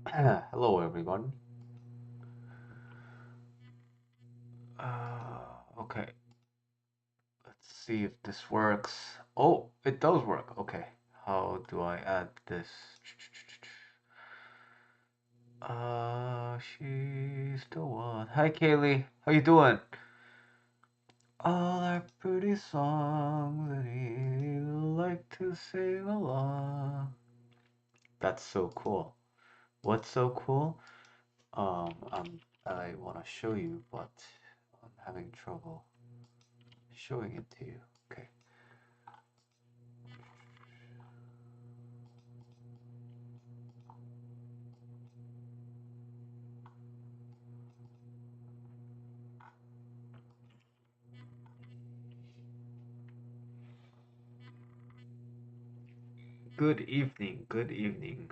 Hello, everyone. Okay, let's see if this works. Oh, it does work. Okay, how do I add this? She's the one. Hi, Kaylee. How you doing? All our pretty songs that he like to sing along. That's so cool. What's so cool? I want to show you, but I'm having trouble showing it to you. Okay. Good evening. Good evening.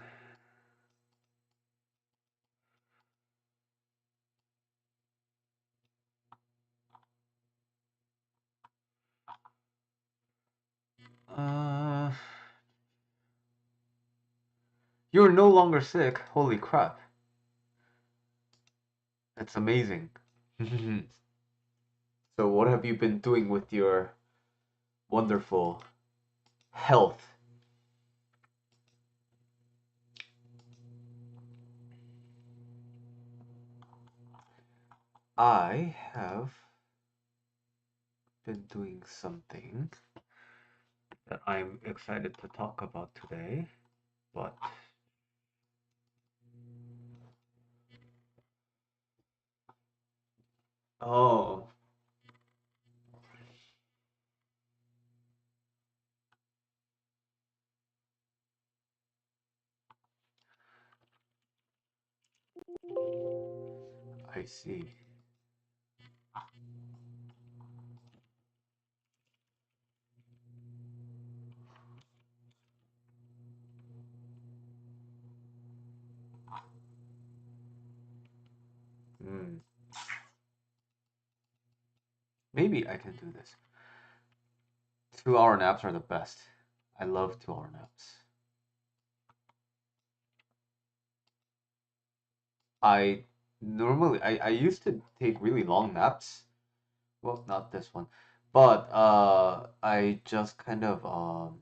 Uh, you're no longer sick. Holy crap. That's amazing. So, what have you been doing with your wonderful health? I have been doing something that I'm excited to talk about today, but oh, I see. Hmm. Maybe I can do this. 2 hour naps are the best. I love 2 hour naps. I I used to take really long naps. Well, not this one. But I just kind of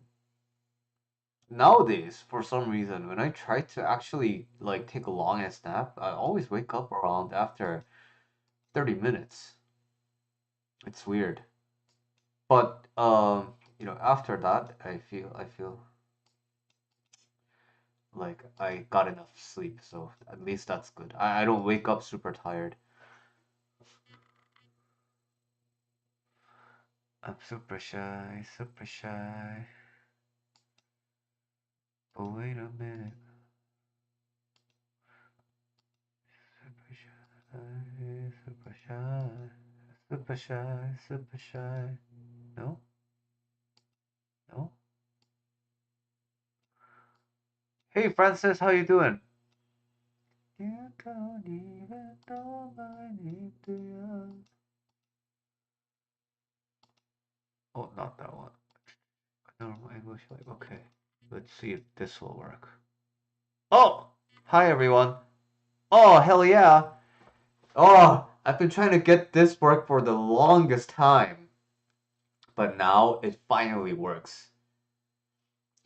nowadays for some reason when I try to actually like take a long ass nap, I always wake up around after 30 minutes. It's weird. But after that I feel like I got enough sleep, so at least that's good. I don't wake up super tired. I'm super shy, super shy. But wait a minute. Super shy, super shy, super shy, super shy. No? No? Hey Francis, how you doing? You don't even know my name, do you? Oh, not that one. Normal English, like, okay. Let's see if this will work. Oh! Hi everyone. Oh, hell yeah. Oh, I've been trying to get this work for the longest time. But now it finally works.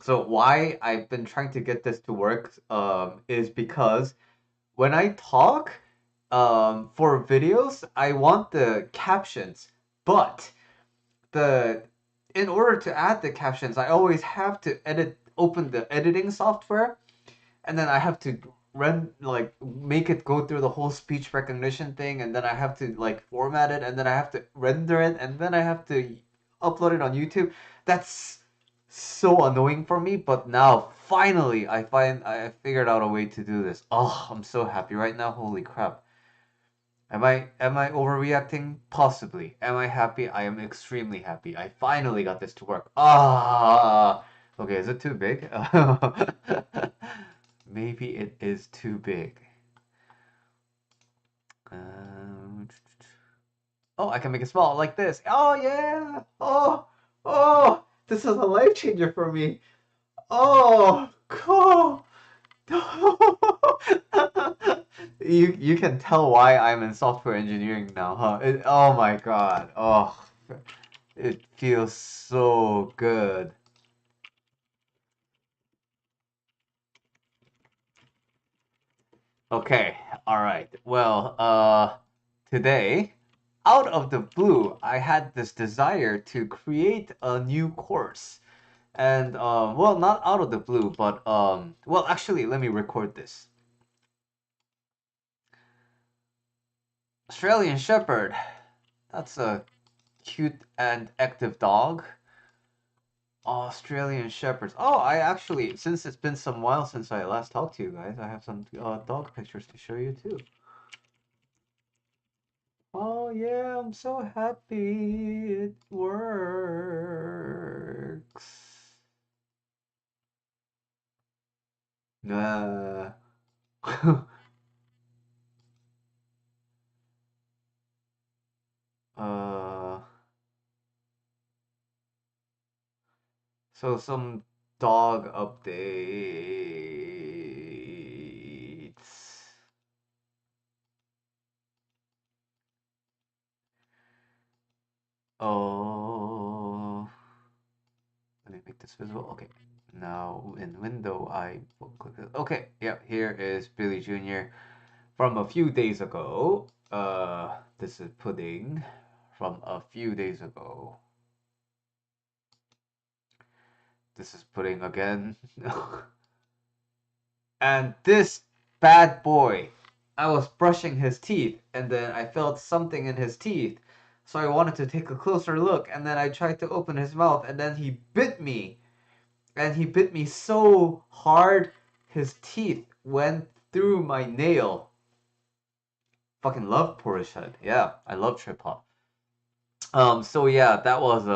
So why I've been trying to get this to work is because when I talk for videos, I want the captions, but the in order to add the captions, I always have to open the editing software, and then I have to run like make it go through the whole speech recognition thing, and then I have to like format it, and then I have to render it, and then I have to upload it on YouTube. That's so annoying for me, but now finally I figured out a way to do this. Oh, I'm so happy right now. Holy crap. Am I overreacting? Possibly. Am I happy? I am extremely happy. I finally got this to work. Ah. Okay, is it too big? Maybe it is too big. Um, oh, I can make it small like this. Oh yeah. Oh, this is a life changer for me. Oh, cool. You can tell why I'm in software engineering now, huh? Oh my god. Oh, it feels so good. Okay, all right. Well, today, out of the blue, I had this desire to create a new course. And well, not out of the blue, but well, actually, let me record this. Australian Shepherd. That's a cute and active dog. Australian Shepherds. Oh, I actually, since it's been some while since I last talked to you guys, I have some dog pictures to show you too. Oh yeah, I'm so happy it works. Uh, uh, so some dog updates. Oh, let me make this visible. Okay, now in window I will click it. Okay, yeah, here is Billy Jr. from a few days ago. This is Pudding from a few days ago. This is Pudding again. And this bad boy, I was brushing his teeth and then I felt something in his teeth. So I wanted to take a closer look and then I tried to open his mouth and then he bit me. And he bit me so hard his teeth went through my nail. Fucking love Portishead. Yeah, I love trip hop. So yeah, that was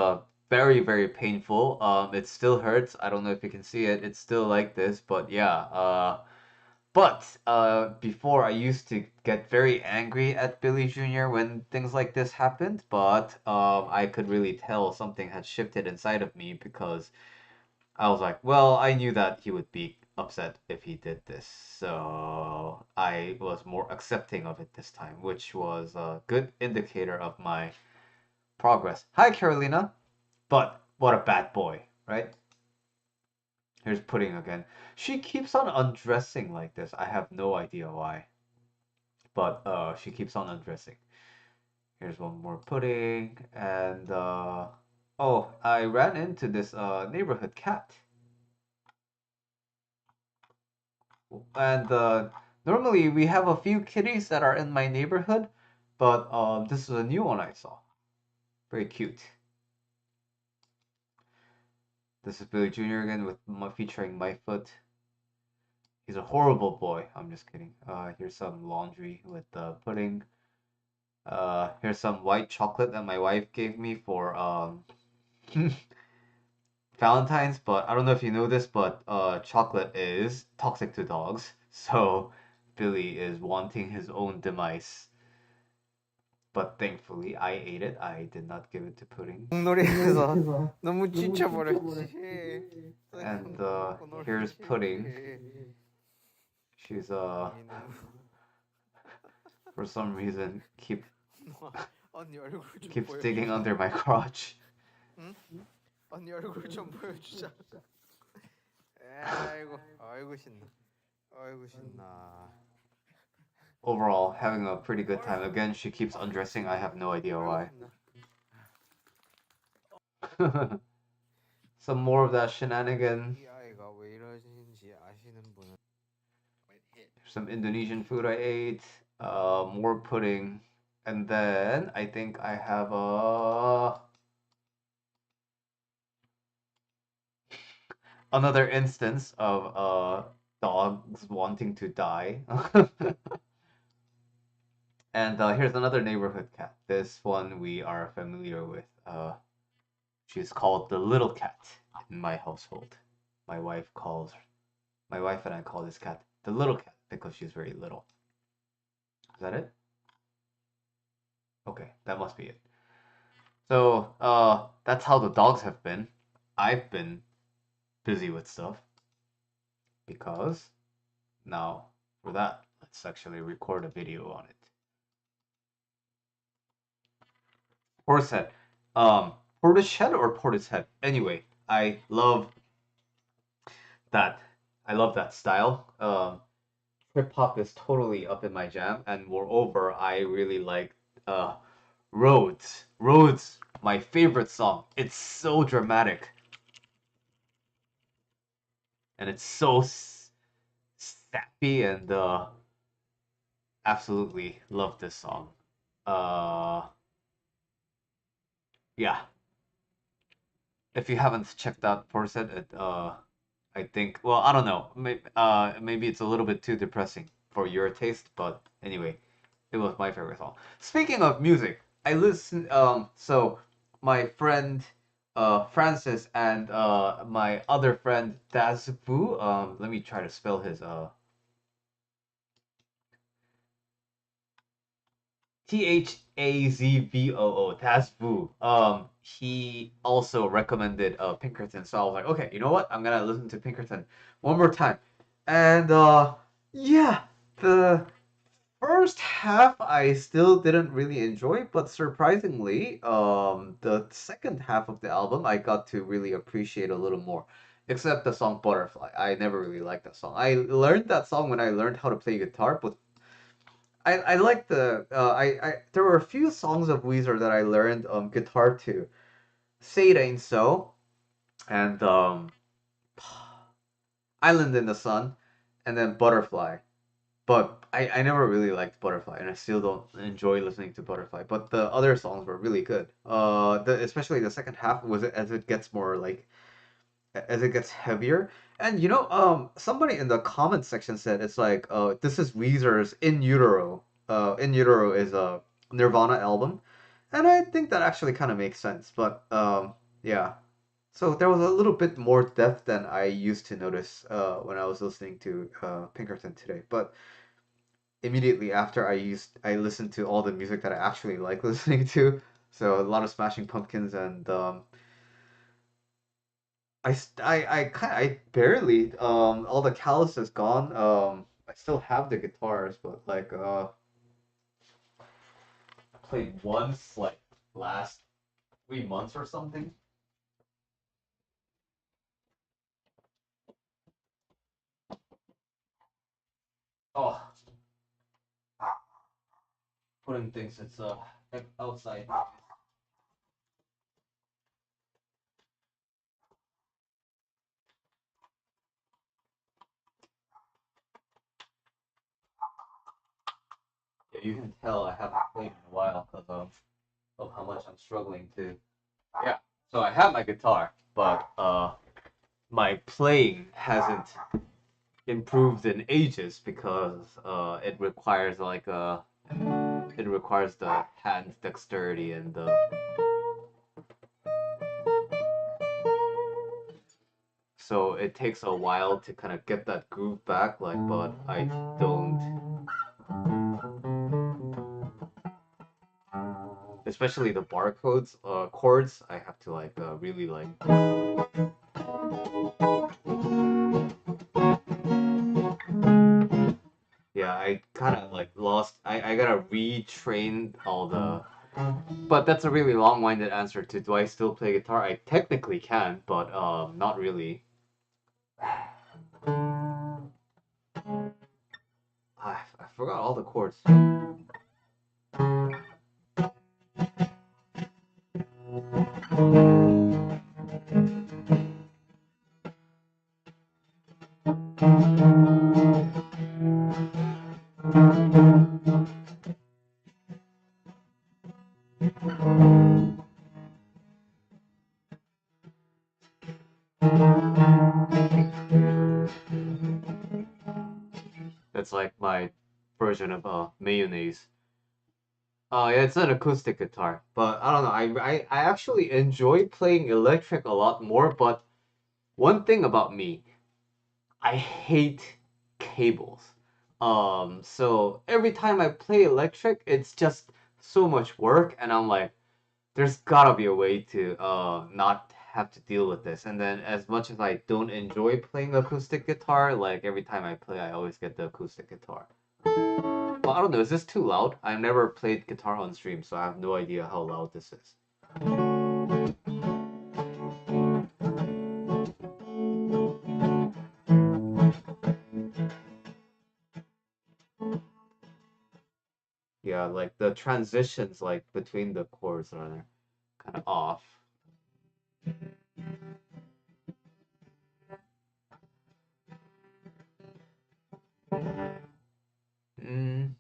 very very painful. It still hurts. I don't know if you can see it. It's still like this, but yeah. But before I used to get very angry at Billy Jr. when things like this happened, but I could really tell something had shifted inside of me because I was like, well, I knew that he would be upset if he did this, so I was more accepting of it this time, which was a good indicator of my progress. Hi, Carolina. But what a bad boy, right? Here's Pudding again. She keeps on undressing like this. I have no idea why. But she keeps on undressing. Here's one more Pudding. And oh, I ran into this neighborhood cat. And normally we have a few kitties that are in my neighborhood, but this is a new one I saw. Very cute. This is Billy Jr. again with featuring my foot. He's a horrible boy. I'm just kidding. Here's some laundry with Pudding. Here's some white chocolate that my wife gave me for Valentine's. But I don't know if you know this, but chocolate is toxic to dogs. So Billy is wanting his own demise. But thankfully, I ate it. I did not give it to Pudding. 놀이에서 너무 지쳐버렸지. And 먹고 놀기 here's Pudding. 싫지. She's 언니 너무 for some reason 언니 얼굴 좀 keeps digging 보여주자. under my crotch. 응? 언니 얼굴 좀 보여주자. 아이고 신나. 아이고 신나. Overall, having a pretty good time. Again, she keeps undressing. I have no idea why. Some more of that shenanigan. 이 아이가 왜 이러는지 아시는 분은 Some Indonesian food I ate. More pudding. And then I think I have another instance of dogs wanting to die. And here's another neighborhood cat. This one we are familiar with. She's called the little cat in my household. My wife and I call this cat the little cat because she's very little. Is that it? Okay, that must be it. So, that's how the dogs have been. I've been busy with stuff because now For that, let's actually record a video on it. Portishead. Um, Portishead or Portishead? Anyway, that. I love that style. Hip hop is totally up in my jam, and moreover, I really like uh Roads. Roads, my favorite song. It's so dramatic, and it's so sappy, and absolutely love this song. Uh, yeah. If you haven't checked out Porset, I think. Well, I don't know. Maybe it's a little bit too depressing for your taste, but anyway, it was my favorite song. Speaking of music, I listen. So my friend, Francis, and my other friend Dazvu. Let me try to spell his Thazvoo. Tazvu. He also recommended Pinkerton, so I was like, okay, you know what? I'm gonna listen to Pinkerton one more time. And yeah, the first half I still didn't really enjoy, but surprisingly, the second half of the album I got to really appreciate a little more. Except the song Butterfly. I never really liked that song. I learned that song when I learned how to play guitar, but I like I there were a few songs of Weezer that I learned guitar to. Say It Ain't So and Island in the Sun and then Butterfly. But I never really liked Butterfly and I still don't enjoy listening to Butterfly. But the other songs were really good. Especially the second half was as it gets more like as it gets heavier. And somebody in the comment section said it's like this is Weezer's In Utero. In Utero is a Nirvana album, and I think that actually kind of makes sense. But yeah. So there was a little bit more depth than I used to notice when I was listening to Pinkerton today. But immediately after I listened to all the music that I actually like listening to. So a lot of Smashing Pumpkins and I barely all the callus is gone. I still have the guitars, but like I played once like last 3 months or something. Oh, putting things it's outside. Yeah, you can tell I haven't played in a while because of how much I'm struggling to. Yeah, so I have my guitar, but my playing hasn't improved in ages because it requires the hand dexterity and the so it takes a while to kind of get that groove back like but I don't, especially the barcodes chords I have to like really like yeah I kind of like lost I gotta retrain all the but that's a really long-winded answer to do I still play guitar. I technically can but not really. I forgot all the chords. That's like my version of mayonnaise. Yeah, it's an acoustic guitar, but I don't know. I actually enjoy playing electric a lot more. But one thing about me, I hate cables. So every time I play electric, it's just so much work, and I'm like, there's gotta be a way to not have to deal with this. And then as much as I don't enjoy playing acoustic guitar, like every time I play, I always get the acoustic guitar. Well, I don't know. Is this too loud? I've never played guitar on stream, so I have no idea how loud this is. Yeah, like the transitions like between the chords are kind of off. Mm.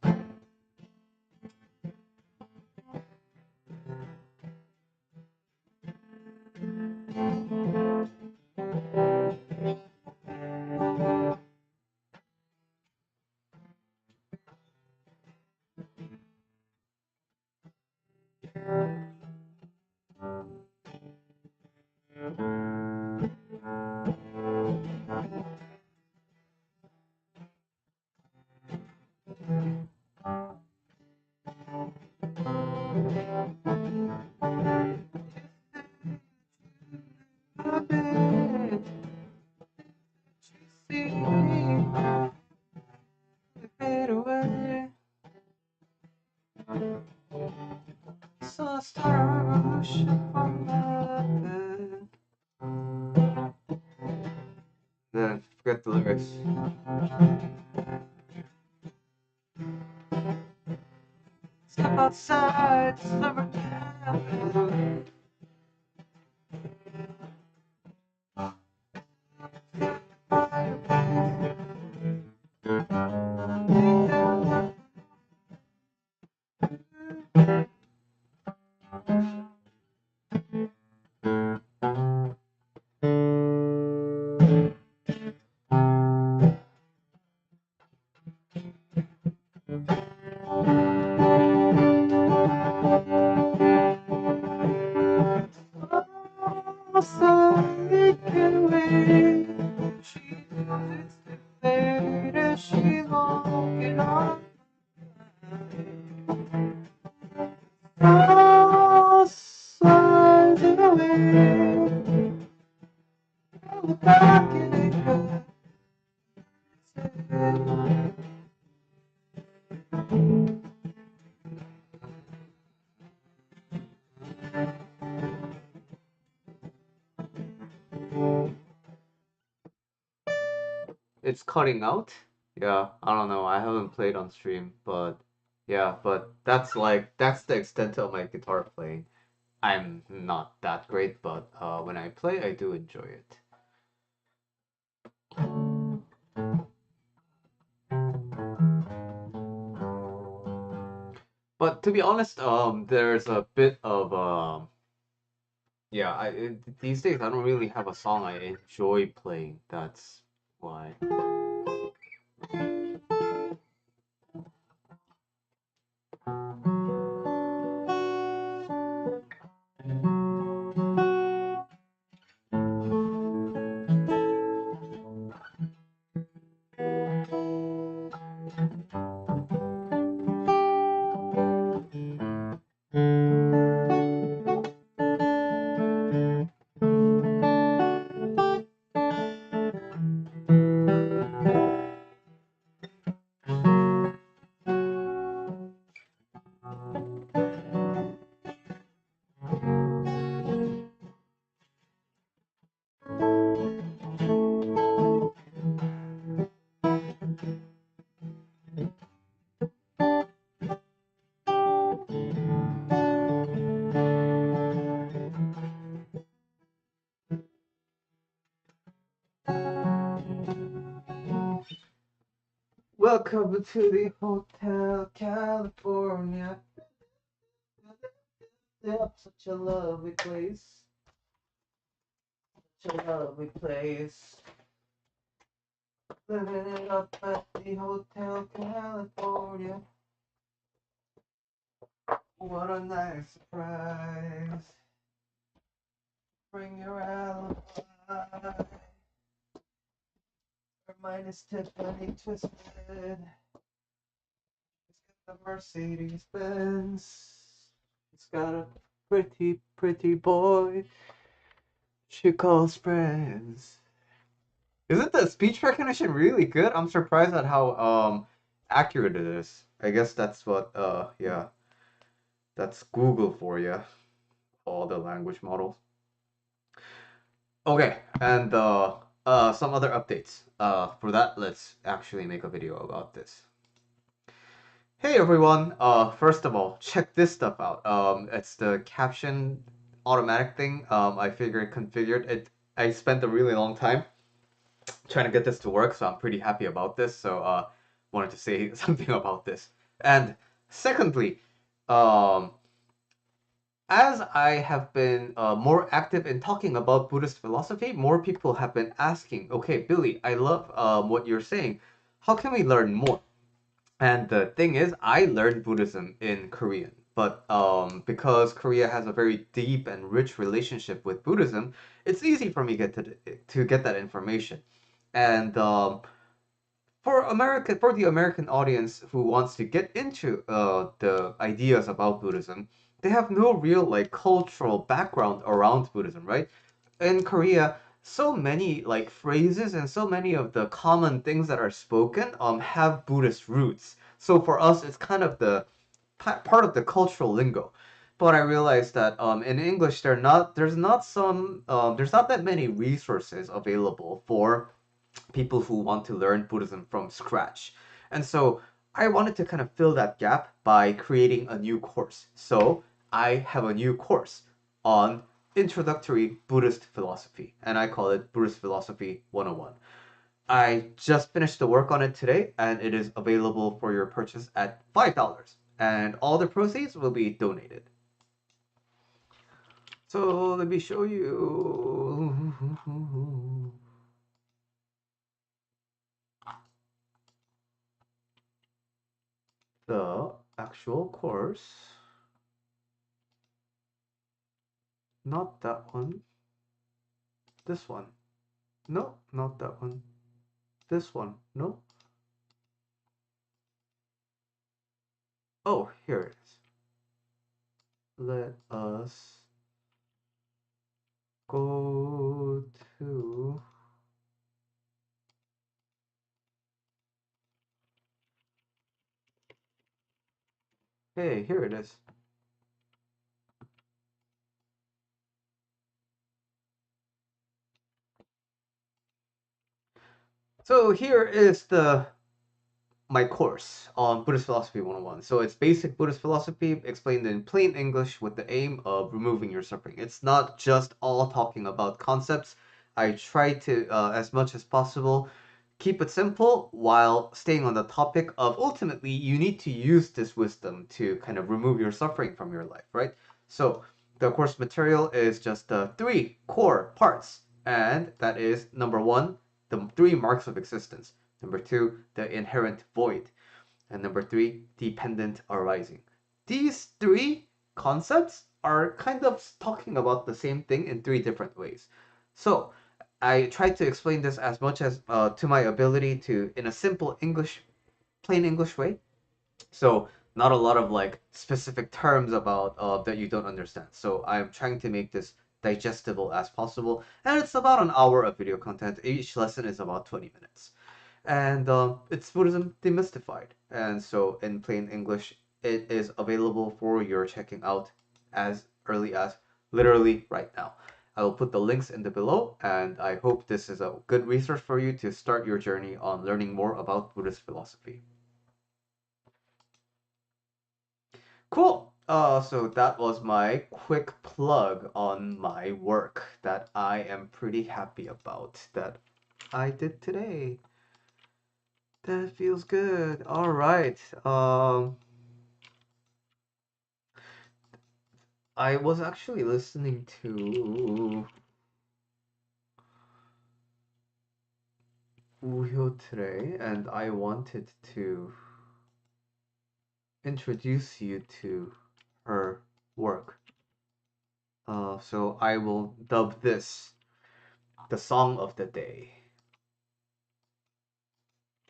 So start a revolution from nothing. Then forget the lyrics. Step outside, summer cabin. So it can wait. She knows it's too late as she's walking on. Outside the way. The back in it. It's cutting out. Yeah, I don't know. I haven't played on stream, but yeah, but that's the extent of my guitar playing. I'm not that great, but when I play, I do enjoy it. But to be honest, there's a bit of yeah. These days I don't really have a song I enjoy playing. That's why. Welcome to the Hotel California. Yep, such a lovely place. Such a lovely place. Living it up at the Hotel California. What a nice surprise. Bring your alibi. Her mind is Tiffany twisted. It's got the Mercedes Benz. It's got a pretty, pretty boy. She calls friends. Isn't the speech recognition really good? I'm surprised at how accurate it is. I guess that's what yeah, that's Google for you. All the language models. Okay, and some other updates. For that, let's actually make a video about this. Hey everyone. First of all, check this stuff out. It's the caption automatic thing. I figured configured it. I spent a really long time trying to get this to work, so I'm pretty happy about this. So wanted to say something about this. And secondly, um, as I have been more active in talking about Buddhist philosophy, more people have been asking, okay, Billy, I love what you're saying. How can we learn more? And the thing is, I learned Buddhism in Korean, but because Korea has a very deep and rich relationship with Buddhism, it's easy for me to get that information. And for the American audience who wants to get into the ideas about Buddhism, they have no real like cultural background around Buddhism, right? In Korea, so many like phrases and so many of the common things that are spoken have Buddhist roots. So for us, it's kind of the part of the cultural lingo. But I realized that in English, there's not that many resources available for people who want to learn Buddhism from scratch. And so I wanted to kind of fill that gap by creating a new course. So I have a new course on introductory Buddhist philosophy, and I call it Buddhist Philosophy 101. I just finished the work on it today, and it is available for your purchase at $5, and all the proceeds will be donated. So let me show you the actual course. Not that one. This one. No, not that one. This one. No. Oh, here it is. Let us go to. Hey, here it is. So here is the my course on Buddhist Philosophy 101. So it's basic Buddhist philosophy explained in plain English with the aim of removing your suffering. It's not just all talking about concepts. I try to, as much as possible, keep it simple while staying on the topic of ultimately you need to use this wisdom to kind of remove your suffering from your life, right? So the course material is just the three core parts, and that is number one, the three marks of existence. Number two, the inherent void. And number three, dependent arising. These three concepts are kind of talking about the same thing in three different ways. So I tried to explain this as much as to my ability to in a simple English, plain English way. So not a lot of like specific terms about that you don't understand. So I'm trying to make this digestible as possible, and it's about an hour of video content. Each lesson is about 20 minutes, and it's Buddhism demystified. And so, in plain English, it is available for your checking out as early as literally right now. I will put the links in the below, and I hope this is a good resource for you to start your journey on learning more about Buddhist philosophy. Cool. So that was my quick plug on my work that I am pretty happy about that I did today. That feels good. All right. I was actually listening to Woohyo today, and I wanted to introduce you to her work. So I will dub this the song of the day.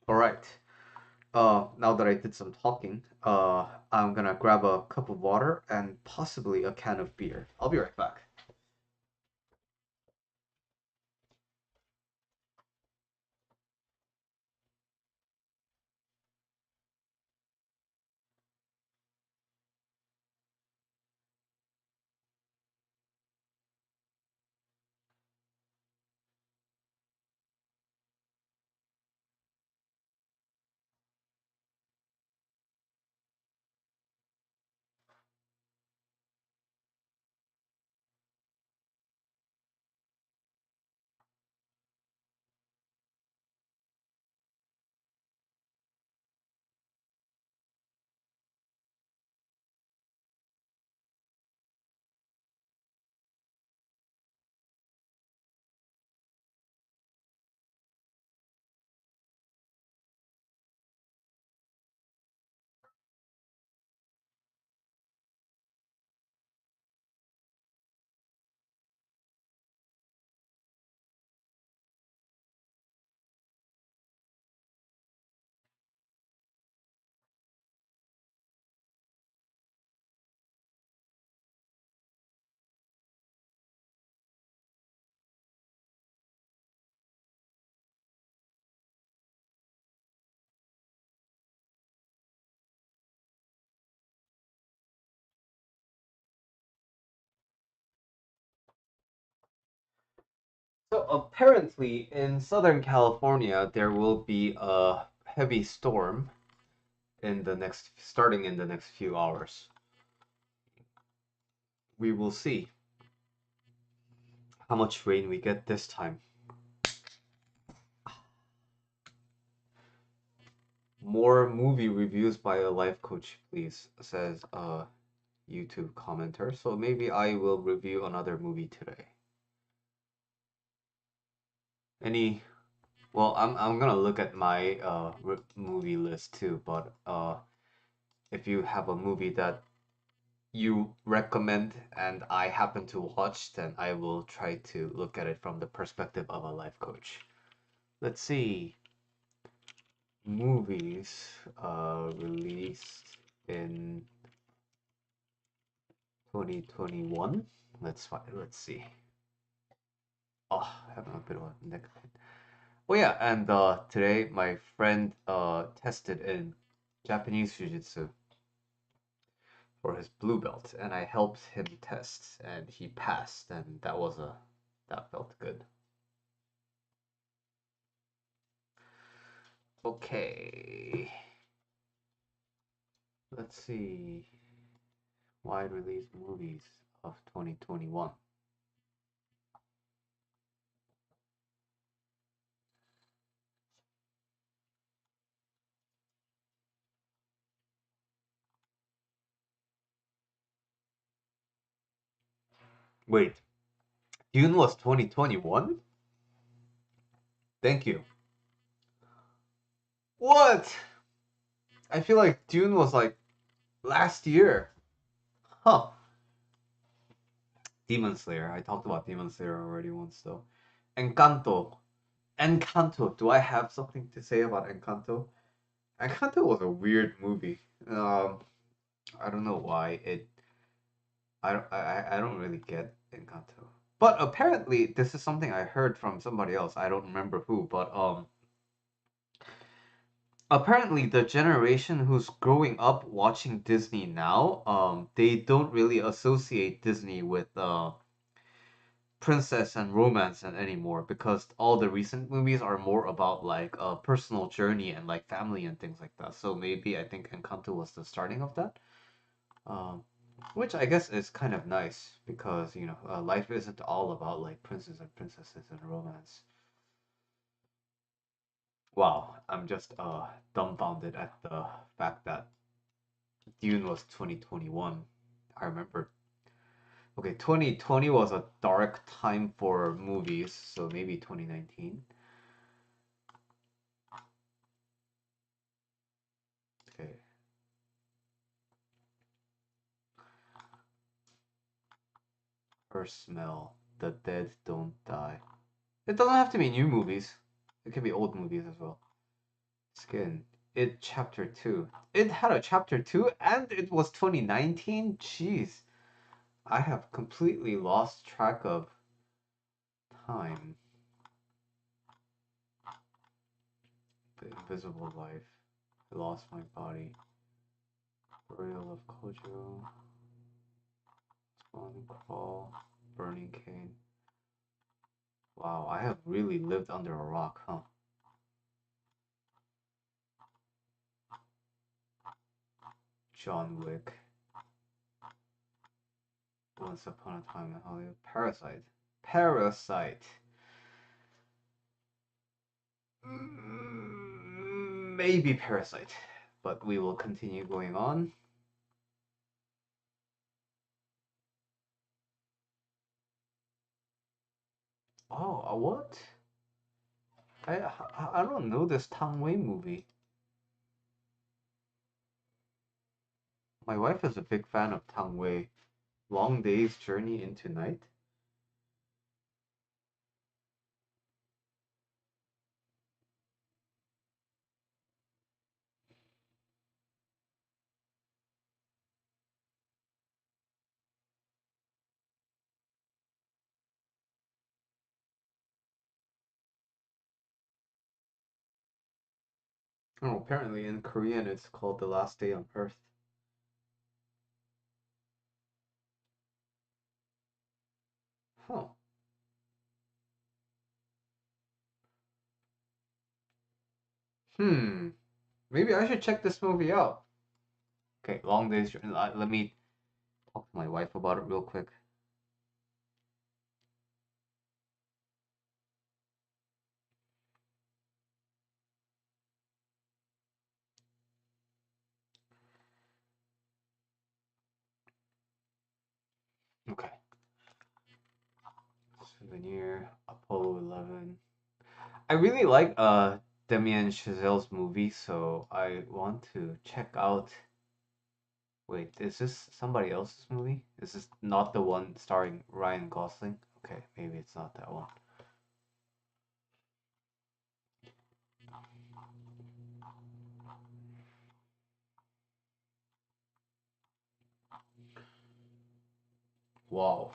All right. Now that I did some talking, I'm gonna grab a cup of water and possibly a can of beer. I'll be right back. So apparently in Southern California there will be a heavy storm in the next starting in the next few hours. We will see how much rain we get this time. More movie reviews by a life coach, please, says a YouTube commenter. So maybe I will review another movie today. Any well, I'm gonna look at my movie list too, but if you have a movie that you recommend and I happen to watch, then I will try to look at it from the perspective of a life coach. Let's see. Movies released in 2021. Let's see. Oh, having a bit of a neck pain. Oh yeah, and today my friend tested in Japanese Jiu-Jitsu for his blue belt, and I helped him test, and he passed, and that felt good. Okay, let's see. Wide release movies of 2021. Wait, Dune was 2021? Thank you. What? I feel like Dune was like last year. Huh. Demon Slayer. I talked about Demon Slayer already once though. Encanto. Encanto. Do I have something to say about Encanto? Encanto was a weird movie. I don't know why it. I don't really get Encanto. But apparently, this is something I heard from somebody else. I don't remember who, but apparently the generation who's growing up watching Disney now, they don't really associate Disney with princess and romance and anymore because all the recent movies are more about like a personal journey and like family and things like that. So maybe I think Encanto was the starting of that. Um, which I guess is kind of nice because life isn't all about like princes and princesses and romance. Wow, I'm just dumbfounded at the fact that Dune was 2021. I remember. Okay, 2020 was a dark time for movies, so maybe 2019. Okay. First smell. The dead don't die. It doesn't have to be new movies. It can be old movies as well. Skin. It chapter 2. It had a chapter 2 and it was 2019? Jeez. I have completely lost track of time. The Invisible Life. I lost my body. Burial of Kojo. Spawn Crawl. Burning Cane. Wow, I have really lived under a rock, huh? John Wick. Once Upon a Time in Hollywood. Parasite. Parasite. Maybe Parasite. But we will continue going on. Oh, what? I don't know this Tang Wei movie. My wife is a big fan of Tang Wei. Long Day's Journey into Night. Oh, apparently in Korean it's called The Last Day on Earth. Huh. Hmm. Maybe I should check this movie out. Okay, Long Day's Journey. Let me talk to my wife about it real quick. Okay. Souvenir, Apollo 11. I really like Damien Chazelle's movie, so I want to check out. Wait, is this somebody else's movie? Is this not the one starring Ryan Gosling? Okay, maybe it's not that one. Wow.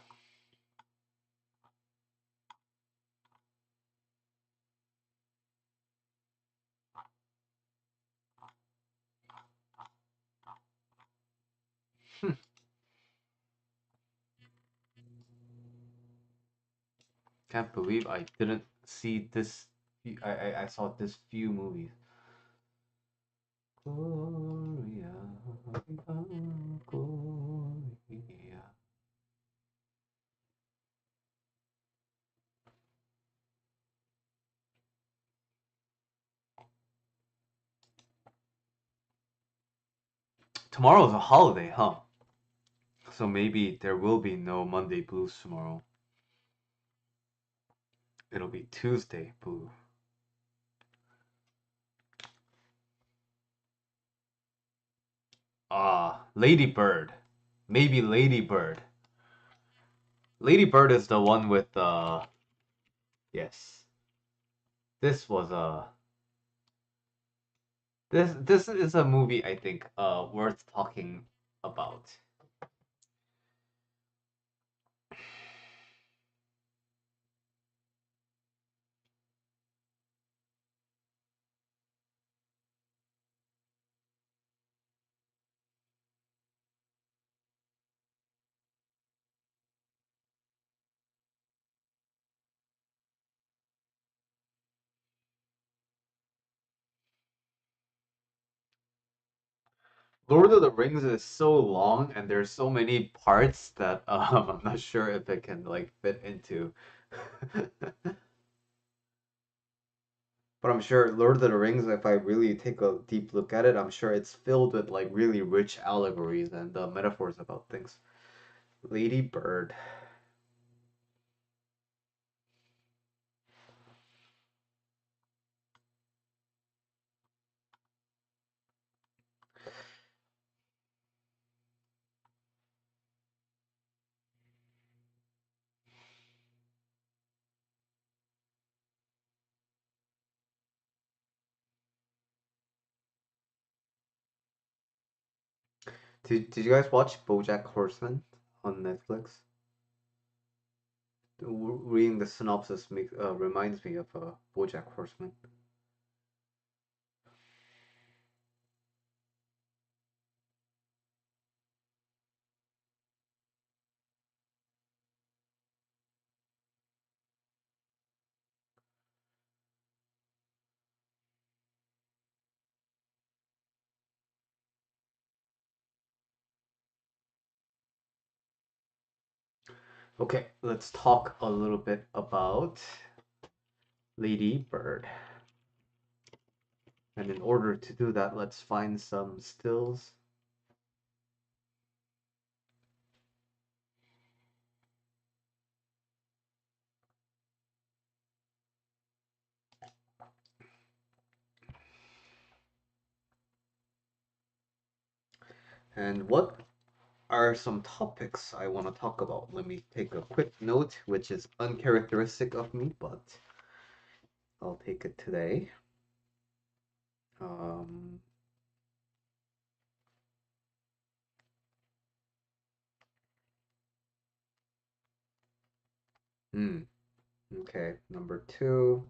Can't believe I didn't see this. I saw this few movies. Gloria, Gloria. Tomorrow's a holiday, huh? So maybe there will be no Monday Blues tomorrow. It'll be Tuesday Blue. Ah, Lady Bird. Maybe Lady Bird. Lady Bird is the one with yes. This was a this is a movie I think worth talking about. Lord of the Rings is so long and there's so many parts that I'm not sure if it can like fit into. But I'm sure Lord of the Rings, if I really take a deep look at it, I'm sure it's filled with like really rich allegories and metaphors about things. Lady Bird. Did you guys watch BoJack Horseman on Netflix? Reading the synopsis makes reminds me of BoJack Horseman. Okay, let's talk a little bit about Lady Bird. And in order to do that, let's find some stills. And what are some topics I want to talk about? Let me take a quick note, which is uncharacteristic of me, but I'll take it today. Um, hmm, okay, number two.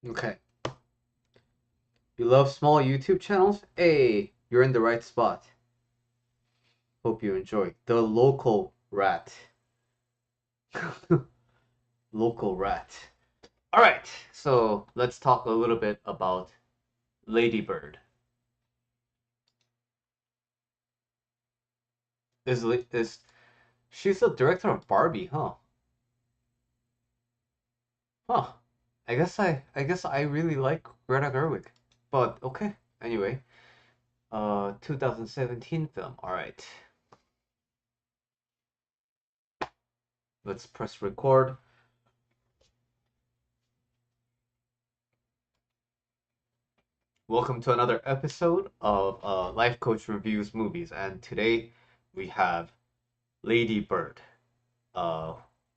Okay. You love small YouTube channels? Hey, you're in the right spot. Hope you enjoy. The local rat. Local rat. Alright, so let's talk a little bit about Lady Bird. Is she's the director of Barbie, huh? Huh. I guess I really like Greta Gerwig. But okay. Anyway, 2017 film. All right. Let's press record. Welcome to another episode of Life Coach Reviews Movies, and today we have Lady Bird, uh,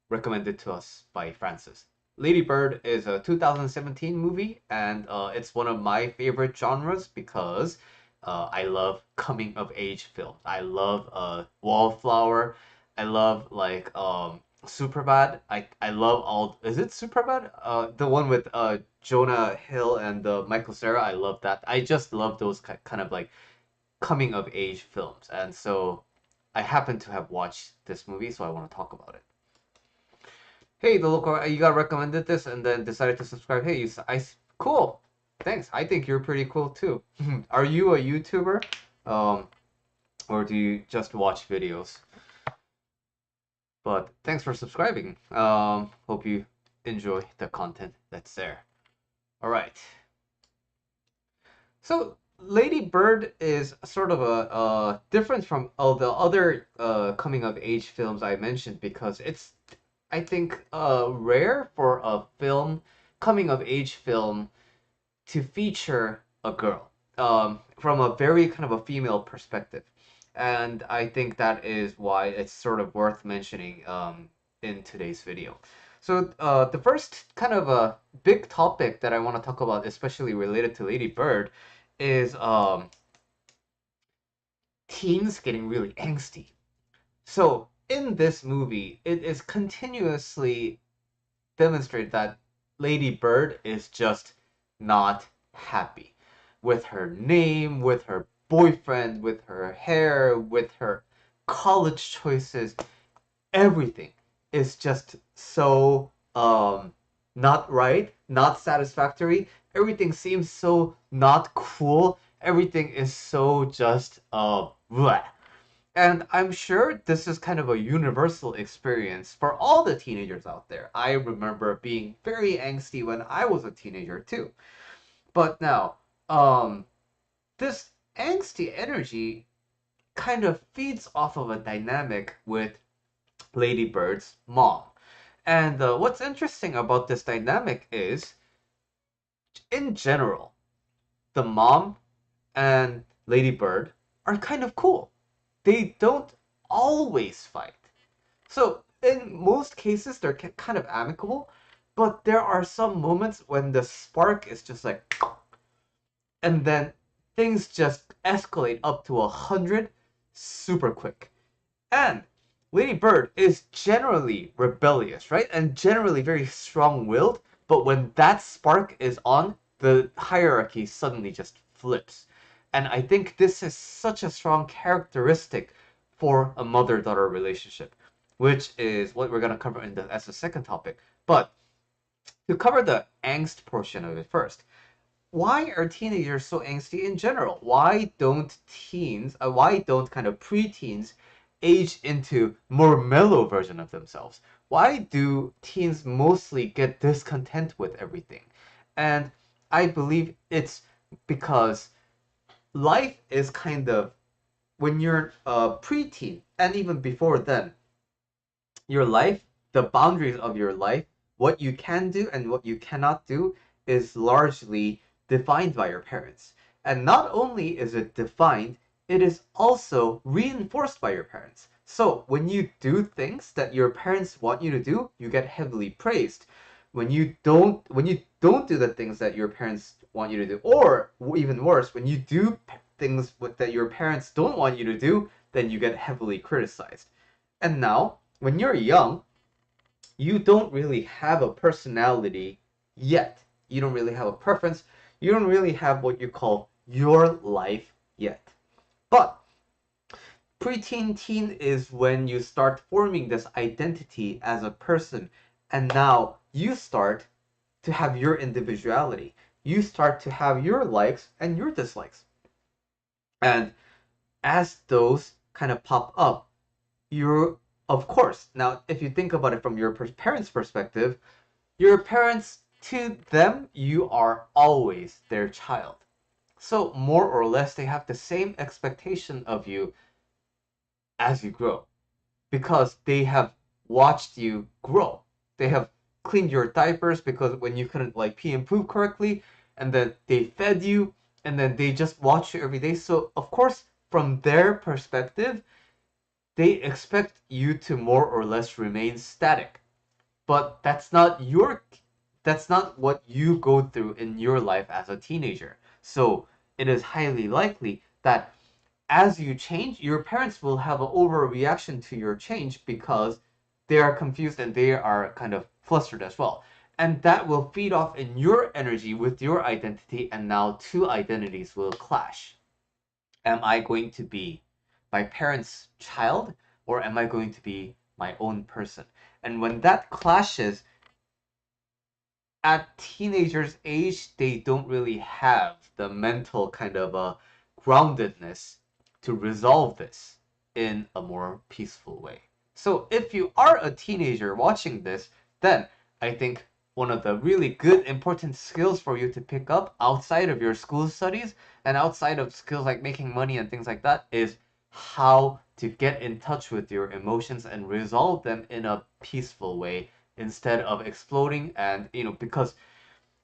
recommended to us by Francis. Lady Bird is a 2017 movie, and it's one of my favorite genres because I love coming of age films. I love Wallflower. I love like Superbad. I love all. Is it Superbad? The one with Jonah Hill and Michael Cera. I love that. I just love those kind of like coming of age films, and so I happen to have watched this movie, so I want to talk about it. Hey, the local, you got recommended this and then decided to subscribe. Hey, cool. Thanks. I think you're pretty cool too. Are you a YouTuber? Um, or do you just watch videos? But thanks for subscribing. Hope you enjoy the content that's there. All right. So Lady Bird is sort of a different from all the other coming of age films I mentioned because it's I think rare for a film coming of age film to feature a girl from a very kind of a female perspective, and I think that is why it's sort of worth mentioning in today's video. So the first kind of a big topic that I want to talk about, especially related to Lady Bird, is teens getting really angsty. So in this movie, it is continuously demonstrated that Lady Bird is just not happy with her name, with her boyfriend, with her hair, with her college choices. Everything is just so not right, not satisfactory. Everything seems so not cool. Everything is so just bleh. And I'm sure this is kind of a universal experience for all the teenagers out there. I remember being very angsty when I was a teenager too. But now, um, this angsty energy kind of feeds off of a dynamic with Lady Bird's mom. And what's interesting about this dynamic is, in general, the mom and Lady Bird are kind of cool. They don't always fight. So in most cases, they're kind of amicable, but there are some moments when the spark is just like, and then things just escalate up to 100 super quick. And Lady Bird is generally rebellious, right? And generally very strong willed, but when that spark is on, the hierarchy suddenly just flips. And I think this is such a strong characteristic for a mother daughter relationship, which is what we're going to cover as the second topic. But to cover the angst portion of it first, why are teenagers so angsty in general? Why don't kind of preteens age into more mellow version of themselves? Why do teens mostly get discontent with everything? And I believe it's because life is kind of, when you're a preteen and even before then, your life, the boundaries of your life, what you can do and what you cannot do is largely defined by your parents. And not only is it defined, it is also reinforced by your parents. So when you do things that your parents want you to do, you get heavily praised. When you don't do the things that your parents want you to do, or even worse, when you do things that your parents don't want you to do, then you get heavily criticized. And now, when you're young, you don't really have a personality yet. You don't really have a preference. You don't really have what you call your life yet. But preteen teen is when you start forming this identity as a person, and now you start to have your individuality. You start to have your likes and your dislikes. And as those kind of pop up, you're, of course, now if you think about it from your parents' perspective, your parents, to them, you are always their child. So, more or less, they have the same expectation of you as you grow because they have watched you grow. They have cleaned your diapers because when you couldn't like pee and poop correctly, and then they fed you, and then they just watch you every day. So of course, from their perspective, they expect you to more or less remain static. But that's not what you go through in your life as a teenager. So it is highly likely that as you change, your parents will have an overreaction to your change because they are confused and they are kind of flustered as well. And that will feed off in your energy with your identity, and now two identities will clash. Am I going to be my parents' child, or am I going to be my own person? And when that clashes, at teenagers' age, they don't really have the mental kind of groundedness to resolve this in a more peaceful way. So if you are a teenager watching this, then I think one of the really good important skills for you to pick up outside of your school studies and outside of skills like making money and things like that is how to get in touch with your emotions and resolve them in a peaceful way instead of exploding. And because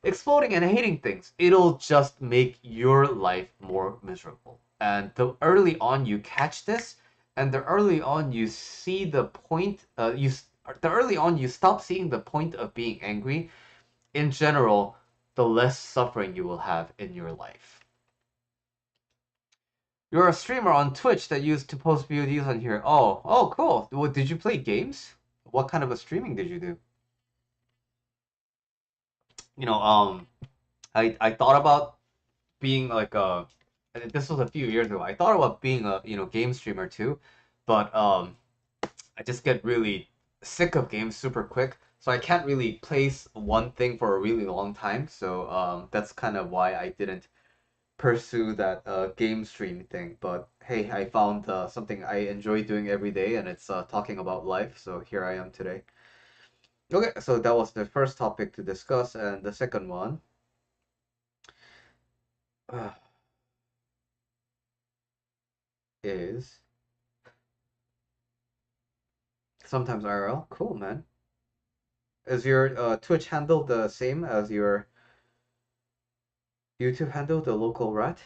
exploding and hating things, it'll just make your life more miserable. And the early on you catch this, and the early on you see the point, the early on you stop seeing the point of being angry. In general, the less suffering you will have in your life. You're a streamer on Twitch that used to post VODs on here. Oh, cool. Well, did you play games? What kind of a streaming did you do? You know, I thought about being like a this was a few years ago. I thought about being a game streamer too, but I just get really sick of games super quick, so I can't really place one thing for a really long time. So that's kind of why I didn't pursue that game stream thing. But hey, I found something I enjoy doing every day, and it's talking about life. So here I am today. Okay, so that was the first topic to discuss, and the second one is sometimes IRL. Cool, man. Is your Twitch handle the same as your YouTube handle, the local rat?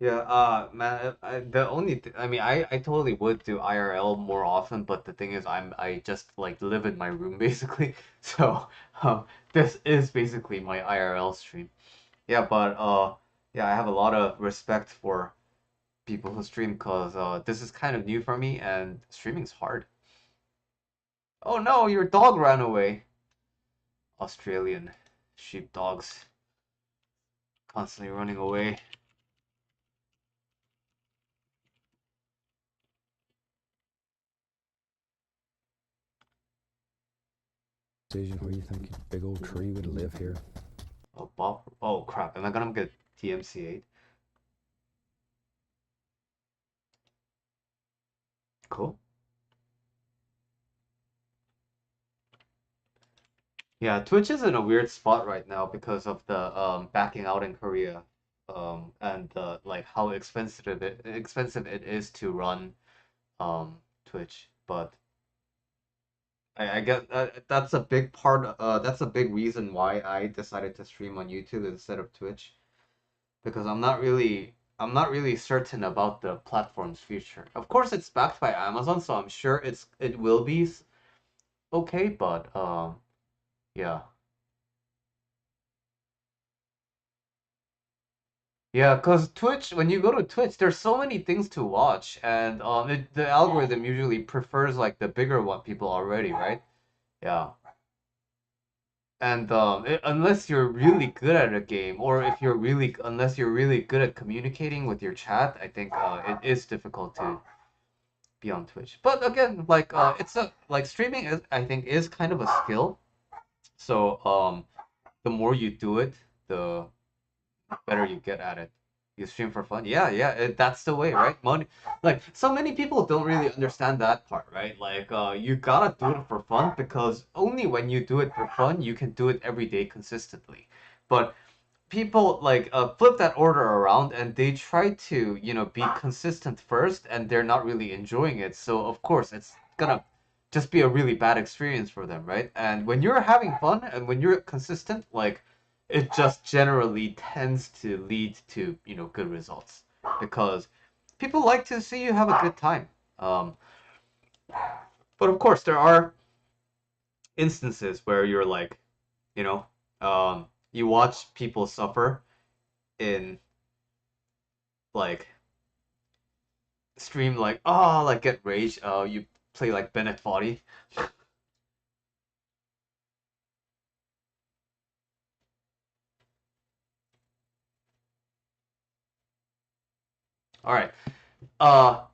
Yeah, man, the only I mean, I totally would do IRL more often, but the thing is, I just like live in my room basically, so this is basically my IRL stream. Yeah, but yeah, I have a lot of respect for people who stream because this is kind of new for me, and streaming's hard. Oh no, your dog ran away. Australian sheepdogs constantly running away. Decision where you think a big old tree would live here. Oh, Bob. Oh, crap. Am I gonna get DMCA'd? Cool. Yeah, Twitch is in a weird spot right now because of the backing out in Korea, and like how expensive it is to run Twitch. But I guess that's a big part. That's a big reason why I decided to stream on YouTube instead of Twitch because I'm not really certain about the platform's future. Of course, it's backed by Amazon, so I'm sure it will be okay, but yeah. Yeah, because Twitch, when you go to Twitch, there's so many things to watch, and the algorithm usually prefers like the bigger one people already, right? Yeah. And unless you're really good at a game, or if you're really unless you're really good at communicating with your chat, I think it is difficult to be on Twitch. But again, like it's a like streaming is I think is kind of a skill. So the more you do it, the better you get at it. You stream for fun. Yeah, yeah, that's the way, right? Money. Like so many people don't really understand that part, right? Like you gotta do it for fun because only when you do it for fun, you can do it every day consistently. But people like flip that order around and they try to be consistent first and they're not really enjoying it, so of course it's gonna just be a really bad experience for them, right? And when you're having fun and when you're consistent, like it just generally tends to lead to good results because people like to see you have a good time. um, but of course there are instances where you're like you know you watch people suffer in like stream like like get rage you play like Bennett Foddy. All right,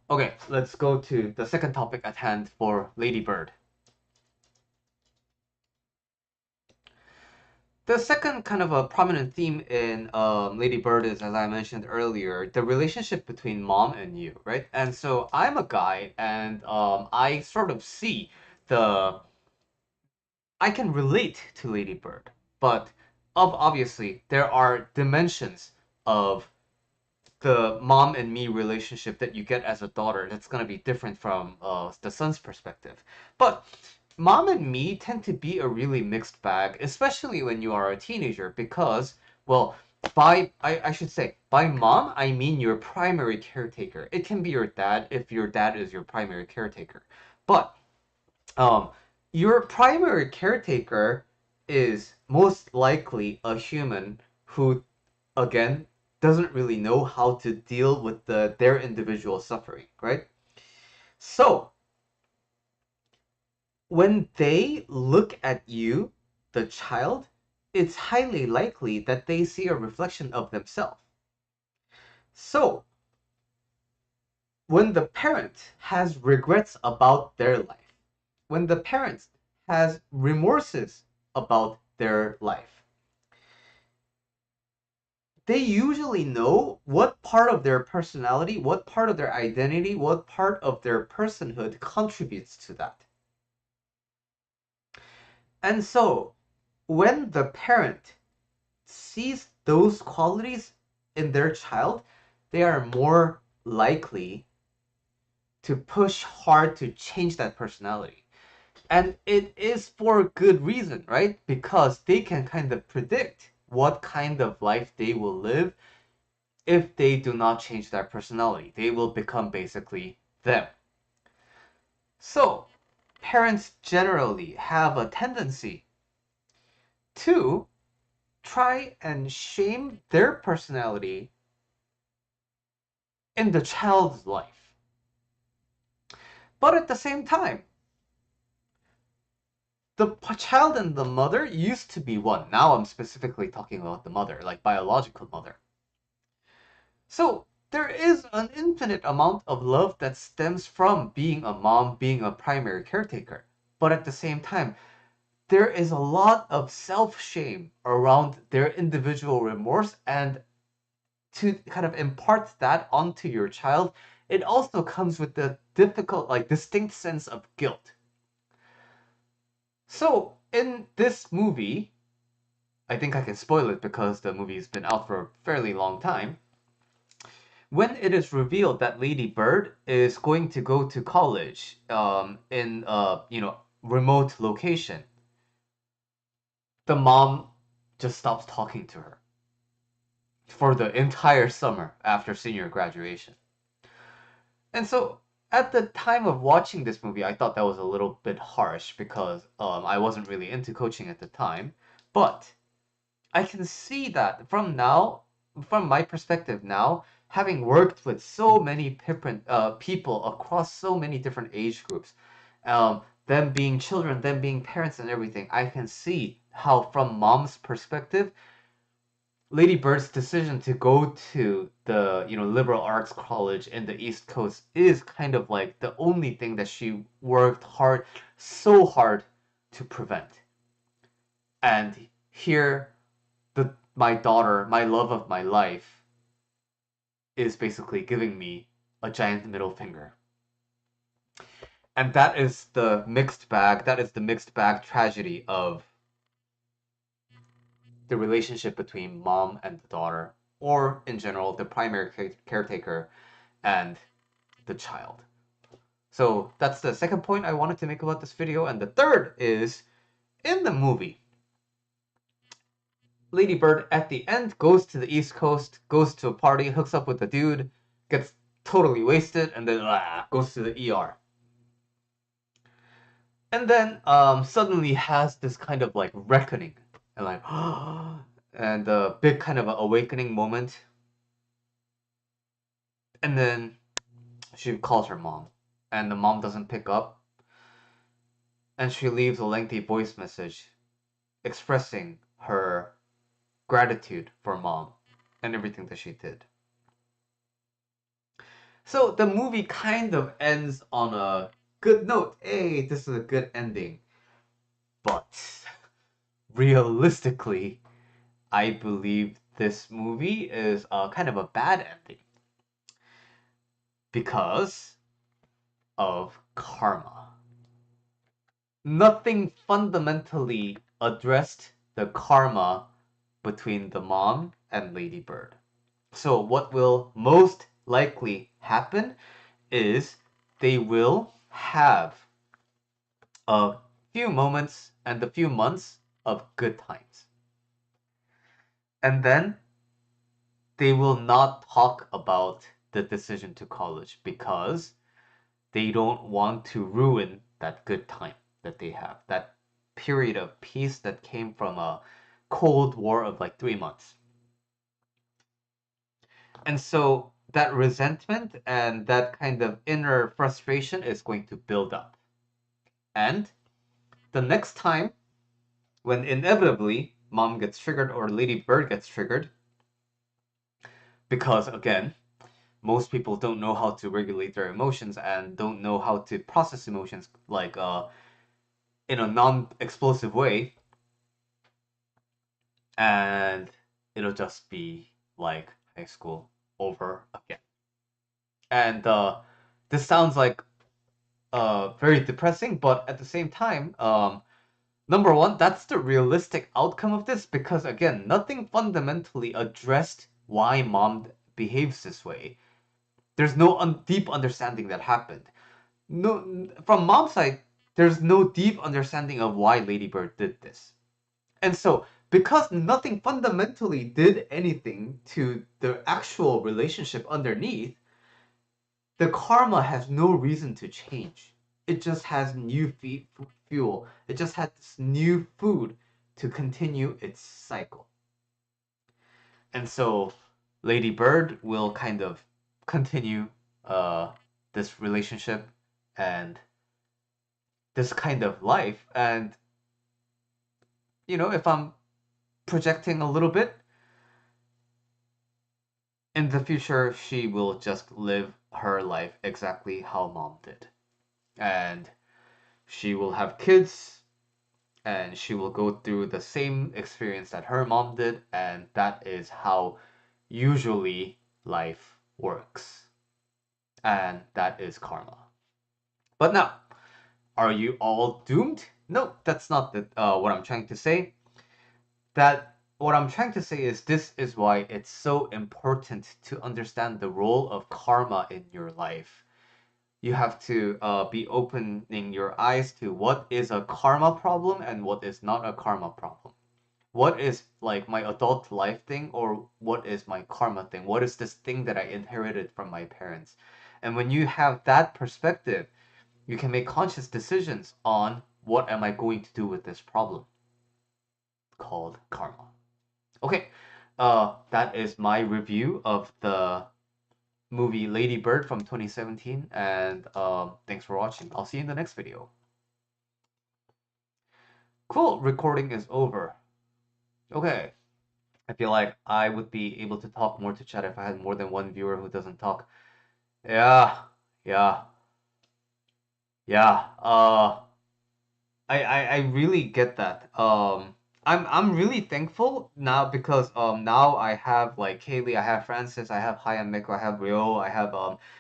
okay, let's go to the second topic at hand for Lady Bird. The second kind of a prominent theme in Lady Bird is, as I mentioned earlier, the relationship between mom and you, right? And so I'm a guy, and I sort of see the I can relate to Lady Bird, but obviously there are dimensions of the mom and me relationship that you get as a daughter that's going to be different from the son's perspective. But mom and me tend to be a really mixed bag, especially when you are a teenager, because, well, I should say, by mom, I mean your primary caretaker. It can be your dad if your dad is your primary caretaker. But um, your primary caretaker is most likely a human who, again, doesn't really know how to deal with their individual suffering, right? So when they look at you, the child, it's highly likely that they see a reflection of themselves. So when the parent has regrets about their life, when the parent has remorses about their life, they usually know what part of their personality, what part of their identity, what part of their personhood contributes to that. And so, when the parent sees those qualities in their child, they are more likely to push hard to change that personality. And it is for good reason, right? Because they can kind of predict what kind of life they will live if they do not change their personality. They will become basically them. So, parents generally have a tendency to try and shame their personality in the child's life. But at the same time, the child and the mother used to be one. Now I'm specifically talking about the mother, like biological mother. So there is an infinite amount of love that stems from being a mom, being a primary caretaker. But at the same time, there is a lot of self-shame around their individual remorse, and to kind of impart that onto your child, it also comes with the difficult, like distinct sense of guilt. So in this movie, I think I can spoil it because the movie's been out for a fairly long time. When it is revealed that Lady Bird is going to go to college in a remote location, the mom just stops talking to her for the entire summer after senior graduation. And so at the time of watching this movie, I thought that was a little bit harsh because I wasn't really into coaching at the time. But I can see that from my perspective now, having worked with so many different people across so many different age groups, them being children, them being parents and everything, I can see how from mom's perspective, Lady Bird's decision to go to the liberal arts college in the East Coast is kind of like the only thing that she worked so hard to prevent. And here, my daughter, my love of my life, is basically giving me a giant middle finger. And that is the mixed bag. That is the mixed bag tragedy of the relationship between mom and the daughter, or in general, the primary caretaker and the child. So that's the second point I wanted to make about this video. And the third is, in the movie, Lady Bird at the end goes to the East Coast, goes to a party, hooks up with the dude, gets totally wasted, and then goes to the ER. And then suddenly has this kind of like reckoning and like and a big kind of awakening moment. And then she calls her mom, and the mom doesn't pick up, and she leaves a lengthy voice message expressing her gratitude for mom and everything that she did. So the movie kind of ends on a good note. Hey, this is a good ending. But realistically, I believe this movie is kind of a bad ending because of karma. Nothing fundamentally addressed the karma between the mom and Lady Bird. So what will most likely happen is they will have a few moments and a few months of good times. And then they will not talk about the decision to college because they don't want to ruin that good time that they have, that period of peace that came from a Cold War of like 3 months. And so that resentment and that kind of inner frustration is going to build up. And the next time, when inevitably mom gets triggered or Lady Bird gets triggered, because again, most people don't know how to regulate their emotions and don't know how to process emotions like in a non-explosive way, and it'll just be like high school over again. And this sounds like very depressing, but at the same time, number one, that's the realistic outcome of this because again, nothing fundamentally addressed why mom behaves this way. There's no deep understanding that happened. No, from mom's side, there's no deep understanding of why Lady Bird did this. And so, because nothing fundamentally did anything to the actual relationship underneath, the karma has no reason to change. It just has new fuel. It just has this new food to continue its cycle. And so, Lady Bird will kind of continue this relationship and this kind of life. And, if I'm projecting a little bit, in the future, she will just live her life exactly how mom did. And she will have kids, and she will go through the same experience that her mom did, and that is how usually life works. And that is karma. But now, are you all doomed? No, that's not what I'm trying to say. What I'm trying to say is this is why it's so important to understand the role of karma in your life. You have to be opening your eyes to what is a karma problem and what is not a karma problem. What is like my adult life thing or what is my karma thing? What is this thing that I inherited from my parents? And when you have that perspective, you can make conscious decisions on what am I going to do with this problem called karma. Okay, that is my review of the movie Lady Bird from 2017, and thanks for watching. I'll see you in the next video. Cool, recording is over. Okay. I feel like I would be able to talk more to chat if I had more than one viewer who doesn't talk. Yeah, yeah, yeah. I really get that. I'm really thankful now because now I have like Kaylee, I have Francis, I have Haya Miko, I have Rio, I have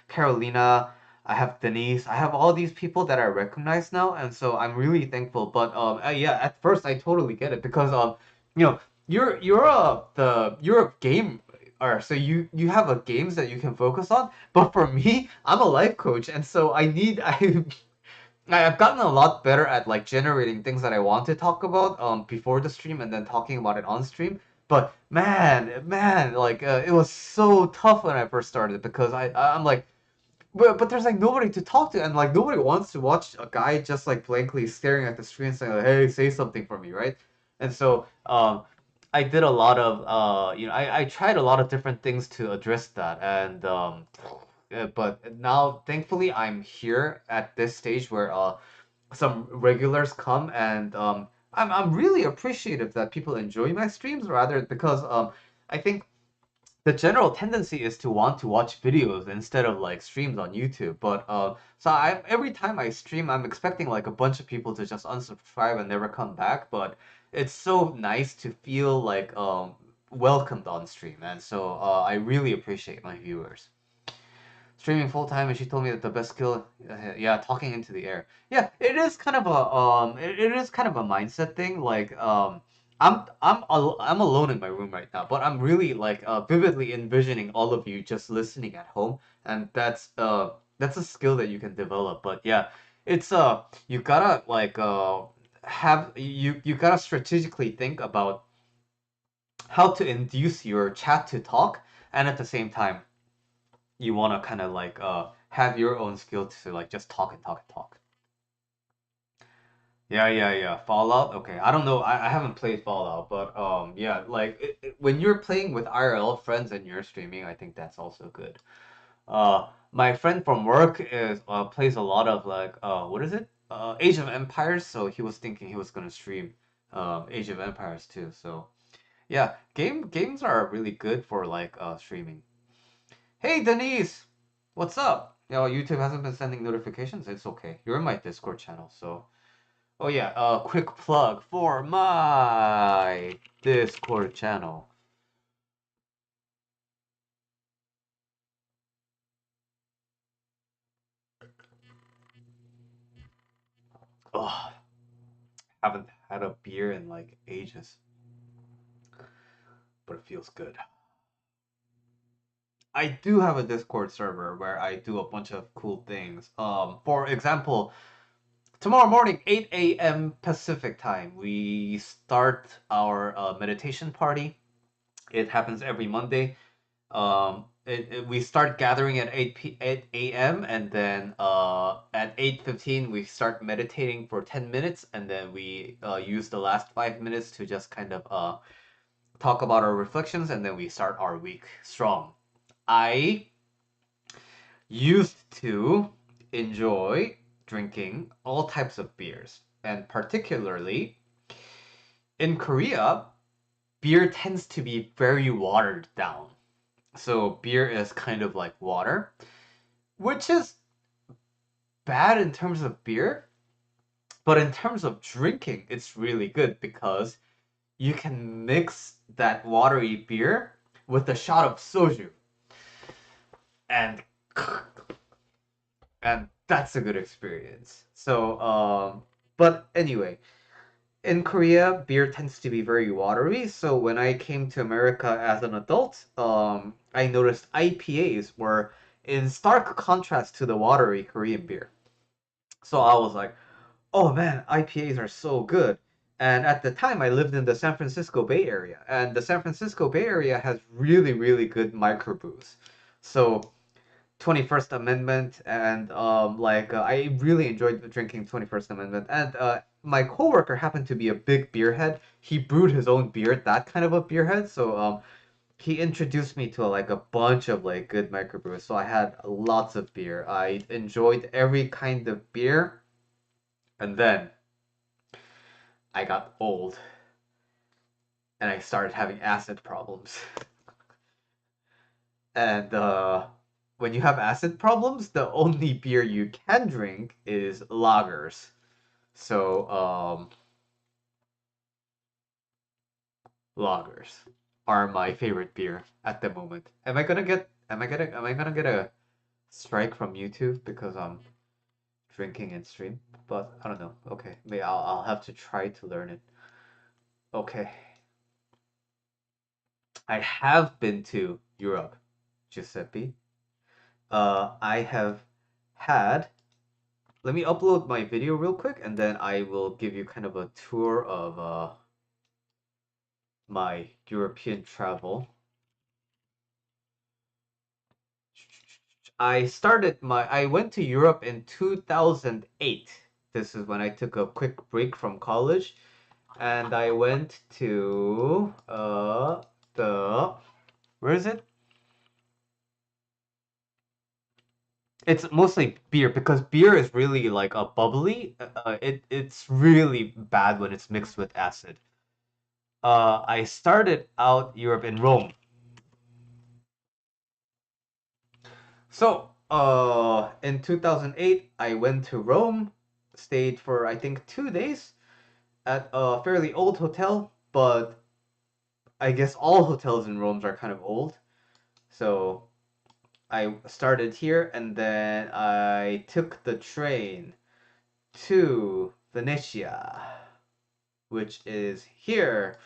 Carolina, I have Denise, I have all these people that I recognize now, and so I'm really thankful. But yeah, at first I totally get it because you know, you're a game or so you have a games that you can focus on, but for me, I'm a life coach, and so I need I've gotten a lot better at like generating things that I want to talk about before the stream and then talking about it on stream. But man, like it was so tough when I first started because I'm like, but there's like nobody to talk to and like nobody wants to watch a guy just like blankly staring at the screen saying like, hey, say something for me, right? And so I did a lot of I tried a lot of different things to address that and but now thankfully I'm here at this stage where some regulars come and I'm really appreciative that people enjoy my streams rather because I think the general tendency is to want to watch videos instead of like streams on YouTube. But so I every time I stream, I'm expecting like a bunch of people to just unsubscribe and never come back. But it's so nice to feel like welcomed on stream, and so I really appreciate my viewers streaming full time, and she told me that the best skill, yeah, talking into the air. Yeah, it is kind of a it is kind of a mindset thing. Like I'm alone in my room right now, but I'm really like vividly envisioning all of you just listening at home, and that's a skill that you can develop. But yeah, it's you gotta like have you gotta strategically think about how to induce your chat to talk, and at the same time you want to kind of like have your own skill to like just talk and talk and talk. Yeah, yeah, yeah. Fallout. Okay, I don't know. I haven't played Fallout, but yeah, like when you're playing with IRL friends and you're streaming, I think that's also good. My friend from work is plays a lot of like what is it? Age of Empires. So he was thinking he was gonna stream Age of Empires too. So yeah, games are really good for like streaming. Hey Denise, what's up? YouTube hasn't been sending notifications. It's okay. You're in my Discord channel, so. Oh yeah, quick plug for my Discord channel. Ugh, haven't had a beer in like ages, but it feels good. I do have a Discord server where I do a bunch of cool things. For example, tomorrow morning, 8 a.m. Pacific time, we start our meditation party. It happens every Monday. We start gathering at 8 a.m. and then at 8:15 we start meditating for 10 minutes and then we use the last 5 minutes to just kind of talk about our reflections and then we start our week strong. I used to enjoy drinking all types of beers, and particularly in Korea, beer tends to be very watered down. So beer is kind of like water, which is bad in terms of beer, but in terms of drinking, it's really good because you can mix that watery beer with a shot of soju, and and that's a good experience. So, but anyway, in Korea, beer tends to be very watery. So when I came to America as an adult, I noticed IPAs were in stark contrast to the watery Korean beer. So I was like, oh man, IPAs are so good. And at the time, I lived in the San Francisco Bay Area, and the San Francisco Bay Area has really, really good microbrews. So 21st Amendment, and I really enjoyed drinking 21st Amendment. And my coworker happened to be a big beer head. He brewed his own beer, that kind of a beer head. So he introduced me to like a bunch of like good microbrews. So I had lots of beer. I enjoyed every kind of beer. And then I got old and I started having acid problems. And when you have acid problems, the only beer you can drink is lagers. So lagers are my favorite beer at the moment. Am I gonna get a strike from YouTube because I'm drinking in stream? But I don't know. Okay, maybe I'll have to try to learn it. Okay. I have been to Europe, Giuseppe. I have had. Let me upload my video real quick, and then I will give you kind of a tour of my European travel. I went to Europe in 2008. This is when I took a quick break from college, and I went to the where is it? It's mostly beer because beer is really like a bubbly. It's really bad when it's mixed with acid. I started out Europe in Rome. So, in 2008, I went to Rome, stayed for I think 2 days at a fairly old hotel, but I guess all hotels in Rome are kind of old. So I started here and then I took the train to Venetia, which is here,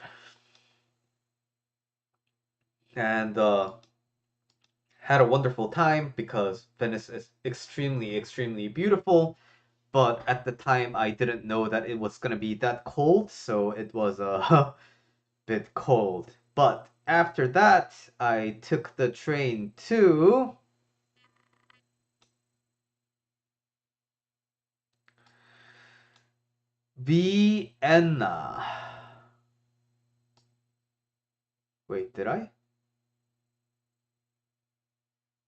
and had a wonderful time because Venice is extremely, extremely beautiful. But at the time, I didn't know that it was gonna be that cold, so it was a bit cold. But after that, I took the train to Vienna. Wait, did I?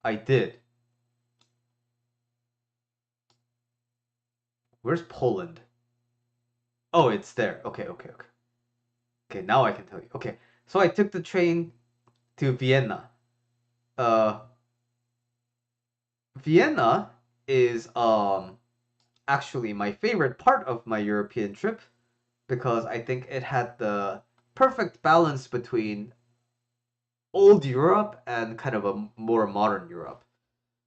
I did. Where's Poland? Oh, it's there. Okay, okay, okay. Okay, now I can tell you. Okay, so I took the train to Vienna. Uh, Vienna is actually my favorite part of my European trip because I think it had the perfect balance between old Europe and kind of a more modern Europe.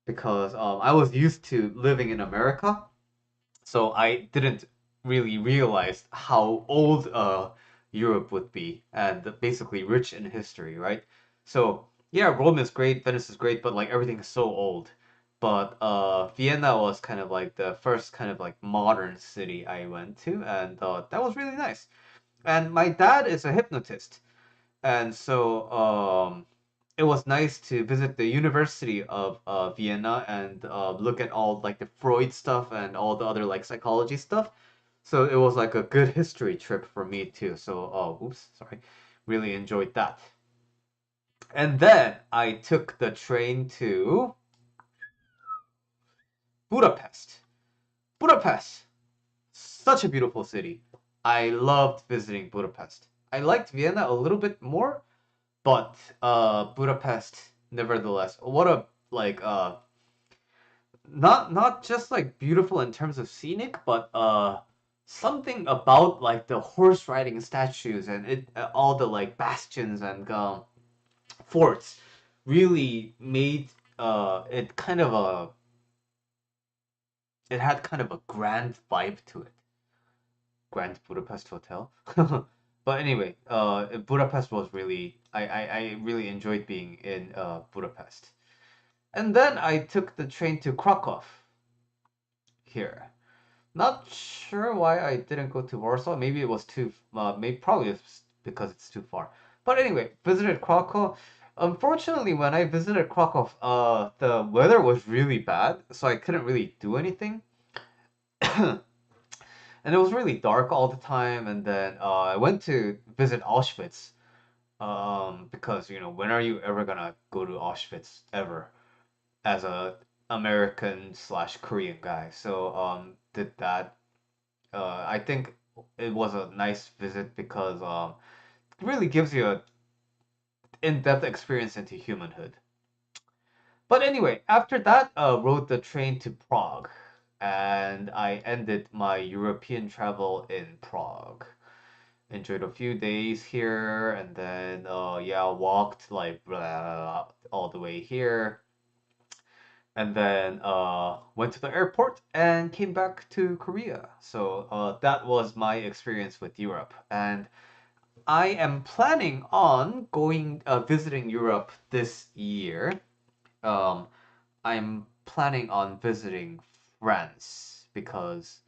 Because I was used to living in America, so I didn't really realize how old Europe would be and basically rich in history, right? So yeah, Rome is great, Venice is great, but like everything is so old. But Vienna was kind of like the first kind of like modern city I went to, and that was really nice. And my dad is a hypnotist, and so it was nice to visit the University of Vienna and look at all like the Freud stuff and all the other like psychology stuff. So it was like a good history trip for me too. So oops, sorry, really enjoyed that. And then I took the train to Budapest. Budapest, such a beautiful city. I loved visiting Budapest. I liked Vienna a little bit more, but Budapest, nevertheless, what a like not just like beautiful in terms of scenic, but something about like the horse riding statues and it all the like bastions and forts really made it kind of a it had kind of a grand vibe to it. Grand Budapest Hotel. But anyway, Budapest was really I really enjoyed being in Budapest. And then I took the train to Krakow here. Not sure why I didn't go to Warsaw. Maybe it was too. Maybe probably it's because it's too far. But anyway, visited Krakow. Unfortunately, when I visited Krakow, the weather was really bad, so I couldn't really do anything. And it was really dark all the time. And then I went to visit Auschwitz. Because when are you ever gonna go to Auschwitz ever as a American slash Korean guy? So did that. I think it was a nice visit because it really gives you a in-depth experience into humanhood. But anyway, after that, rode the train to Prague, and I ended my European travel in Prague. Enjoyed a few days here, and then yeah, walked like all the way here, and then went to the airport and came back to Korea. So that was my experience with Europe, and I am planning on going visiting Europe this year. Um, I'm planning on visiting France because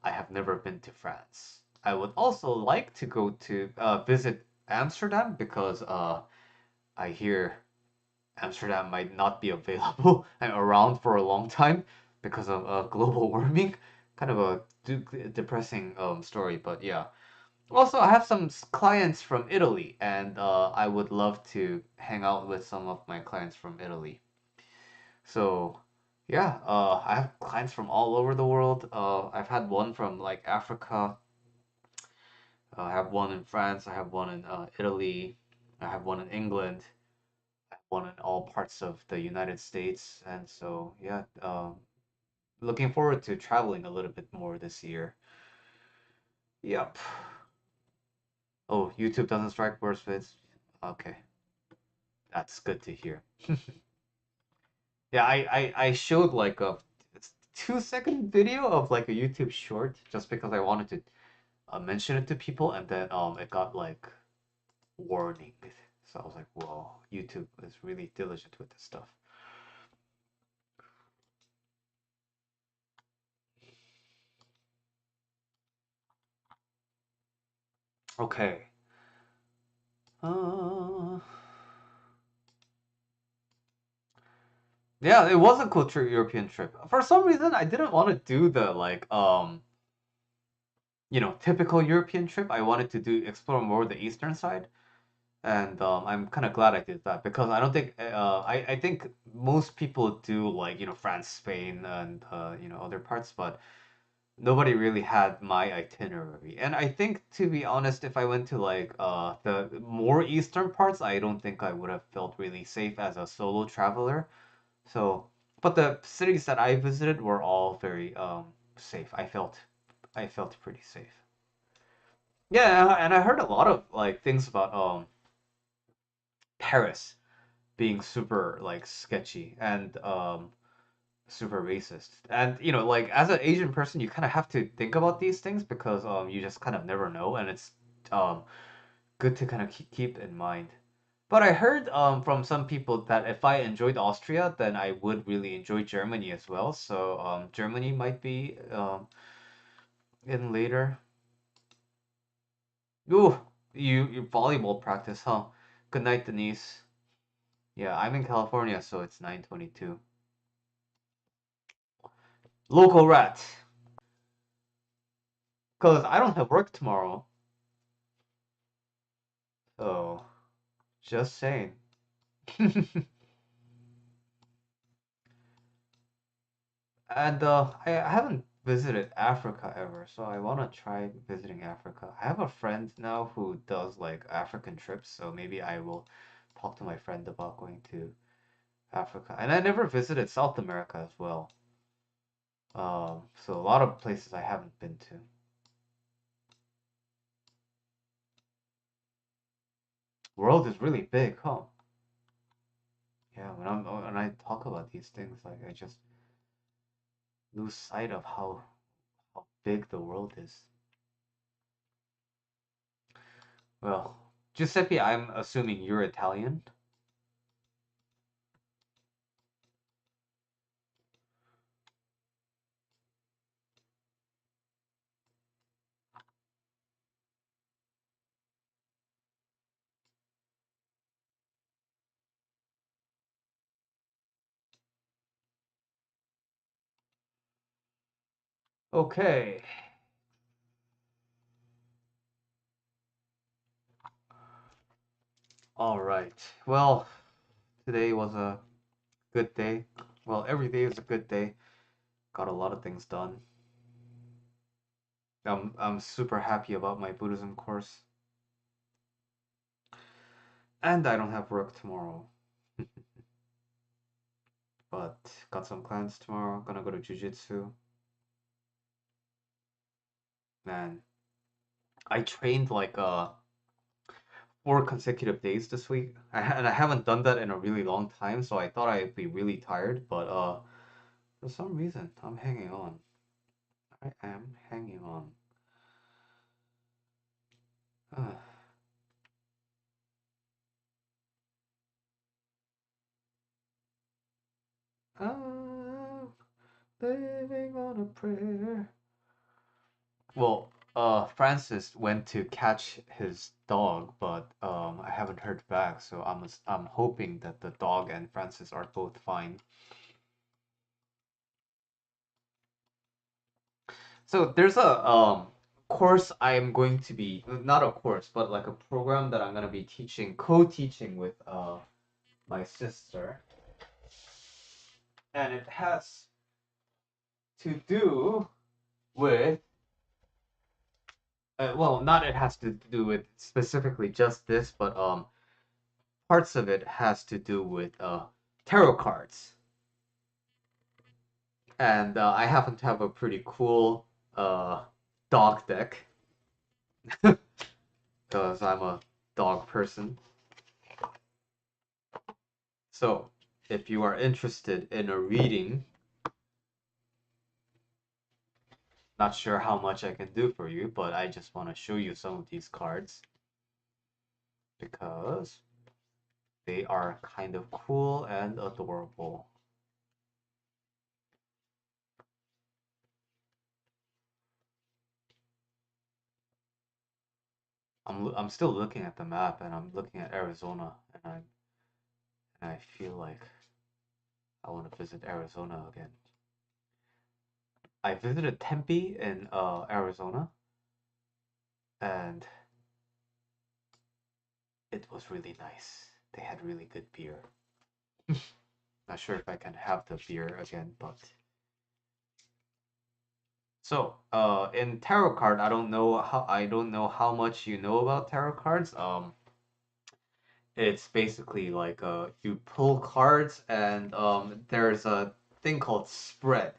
I have never been to France. I would also like to go to visit Amsterdam because I hear Amsterdam might not be available and around for a long time because of global warming. Kind of a depressing story, but yeah. Also, I have some clients from Italy, and I would love to hang out with some of my clients from Italy. So, yeah, I have clients from all over the world. I've had one from like Africa. I have one in France. I have one in Italy. I have one in England. I have one in all parts of the United States. And so, yeah, looking forward to traveling a little bit more this year. Yep. Oh, YouTube doesn't strike worst fits. Okay, that's good to hear. Yeah, I showed like a 2 second video of like a YouTube short just because I wanted to mention it to people, and then it got like warning. So I was like, whoa, YouTube is really diligent with this stuff. Okay. Uh, yeah, it was a cool European trip. For some reason, I didn't want to do the like typical European trip. I wanted to do explore more the eastern side. And I'm kind of glad I did that because I don't think I think most people do like France, Spain, and other parts, but nobody really had my itinerary. And I think to be honest, if I went to like the more eastern parts, I don't think I would have felt really safe as a solo traveler. So, but the cities that I visited were all very safe. I felt pretty safe. Yeah, and I heard a lot of like things about Paris being super like sketchy and super racist. And like as an Asian person, you kind of have to think about these things because you just kind of never know, and it's um good to kind of keep in mind. But I heard from some people that if I enjoyed Austria, then I would really enjoy Germany as well. So Germany might be in later. Ooh, you volleyball practice, huh? Good night, Denise. Yeah, I'm in California, so it's 9:22. Local rat. Cause I don't have work tomorrow. So just saying. And I haven't visited Africa ever, so I wanna try visiting Africa. I have a friend now who does like African trips, so maybe I will talk to my friend about going to Africa. And I never visited South America as well. So a lot of places I haven't been to. World is really big, huh? Yeah, when I talk about these things, like I just lose sight of how big the world is. Well, Giuseppe, I'm assuming you're Italian. Okay. All right. Well, today was a good day. Well, every day is a good day. Got a lot of things done. I'm super happy about my Buddhism course. And I don't have work tomorrow. But got some plans tomorrow. Gonna go to jujitsu. Man, I trained like 4 consecutive days this week. And I haven't done that in a really long time, so I thought I'd be really tired, but for some reason I'm hanging on. I am hanging on. I'm living on a prayer. Well, Francis went to catch his dog, but I haven't heard back, so I'm hoping that the dog and Francis are both fine. So there's a course I'm going to be, not a course, but like a program that I'm gonna be teaching, co-teaching with my sister, and it has to do with well, not it has to do with specifically just this, but parts of it has to do with tarot cards. And I happen to have a pretty cool dog deck because I'm a dog person. So if you are interested in a reading, not sure how much I can do for you, but I just want to show you some of these cards because they are kind of cool and adorable. I'm still looking at the map and I'm looking at Arizona and I feel like I want to visit Arizona again. I visited Tempe in Arizona and it was really nice. They had really good beer. Not sure if I can have the beer again, but so in tarot card, I don't know how much you know about tarot cards. It's basically like you pull cards and there's a thing called spread.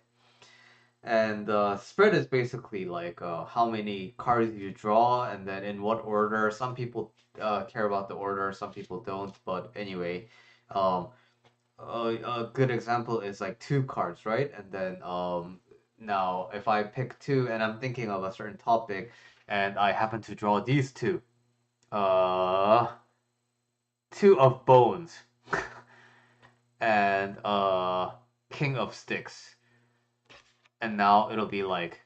And spread is basically like how many cards you draw and then in what order. Some people care about the order, some people don't. But anyway, um, a good example is like two cards, right? And then now if I pick two and I'm thinking of a certain topic and I happen to draw these two, uh, two of bones and king of sticks, and now it'll be like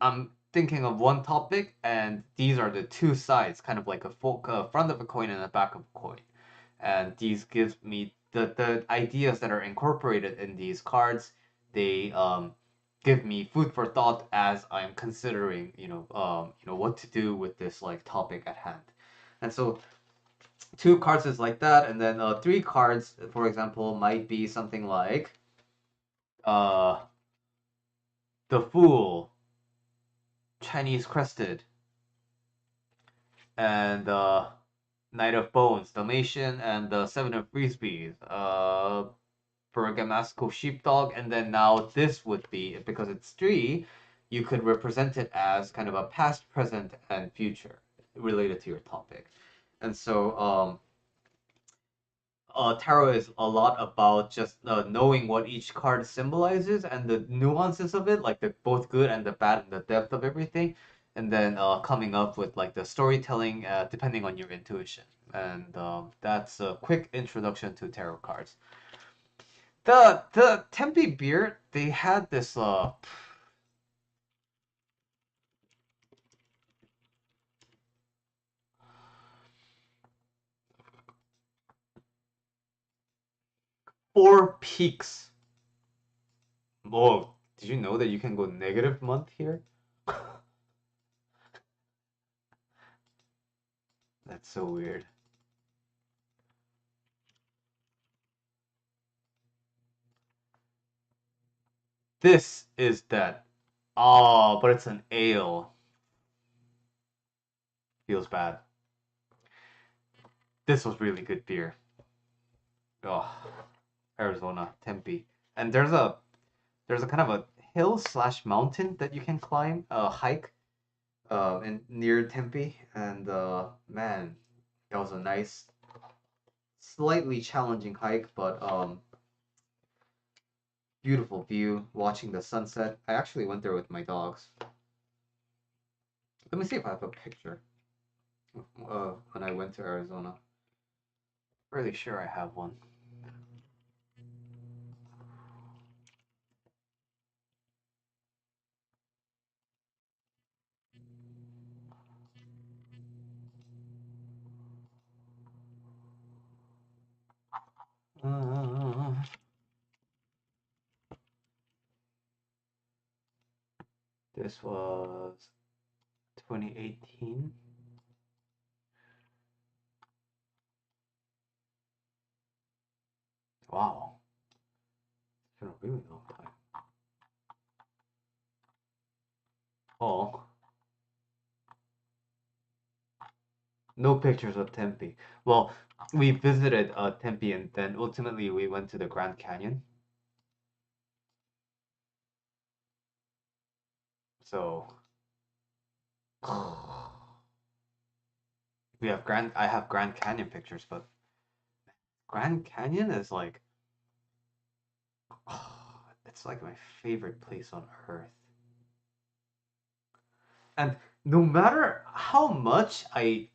I'm thinking of one topic and these are the two sides, kind of like a front of a coin and a back of a coin. And these gives me the ideas that are incorporated in these cards. They give me food for thought as I'm considering, what to do with this like topic at hand. And so two cards is like that, and then three cards, for example, might be something like uh, the Fool, Chinese Crested, and Knight of Bones, Dalmatian, and the Seven of Frisbees, Bergamasco Sheepdog, and then now this would be, because it's three, you could represent it as kind of a past, present, and future related to your topic. And so tarot is a lot about just knowing what each card symbolizes and the nuances of it, like the both good and the bad and the depth of everything, and then coming up with like the storytelling depending on your intuition. And that's a quick introduction to tarot cards. The Tempe beer, they had this 4 peaks. Whoa, did you know that you can go negative month here? That's so weird. This is that Oh, but it's an ale. Feels bad. This was really good beer. Oh, Arizona, Tempe. And there's a kind of a hill slash mountain that you can climb, hike, in near Tempe, and man, that was a nice, slightly challenging hike, but beautiful view, watching the sunset. I actually went there with my dogs. Let me see if I have a picture when I went to Arizona. Really sure I have one. Uh, this was 2018. Wow, it's been a really long time. Oh, no pictures of Tempe. Well, we visited Tempe and then ultimately we went to the Grand Canyon. So I have Grand Canyon pictures, but Grand Canyon is like it's like my favorite place on earth. And no matter how much I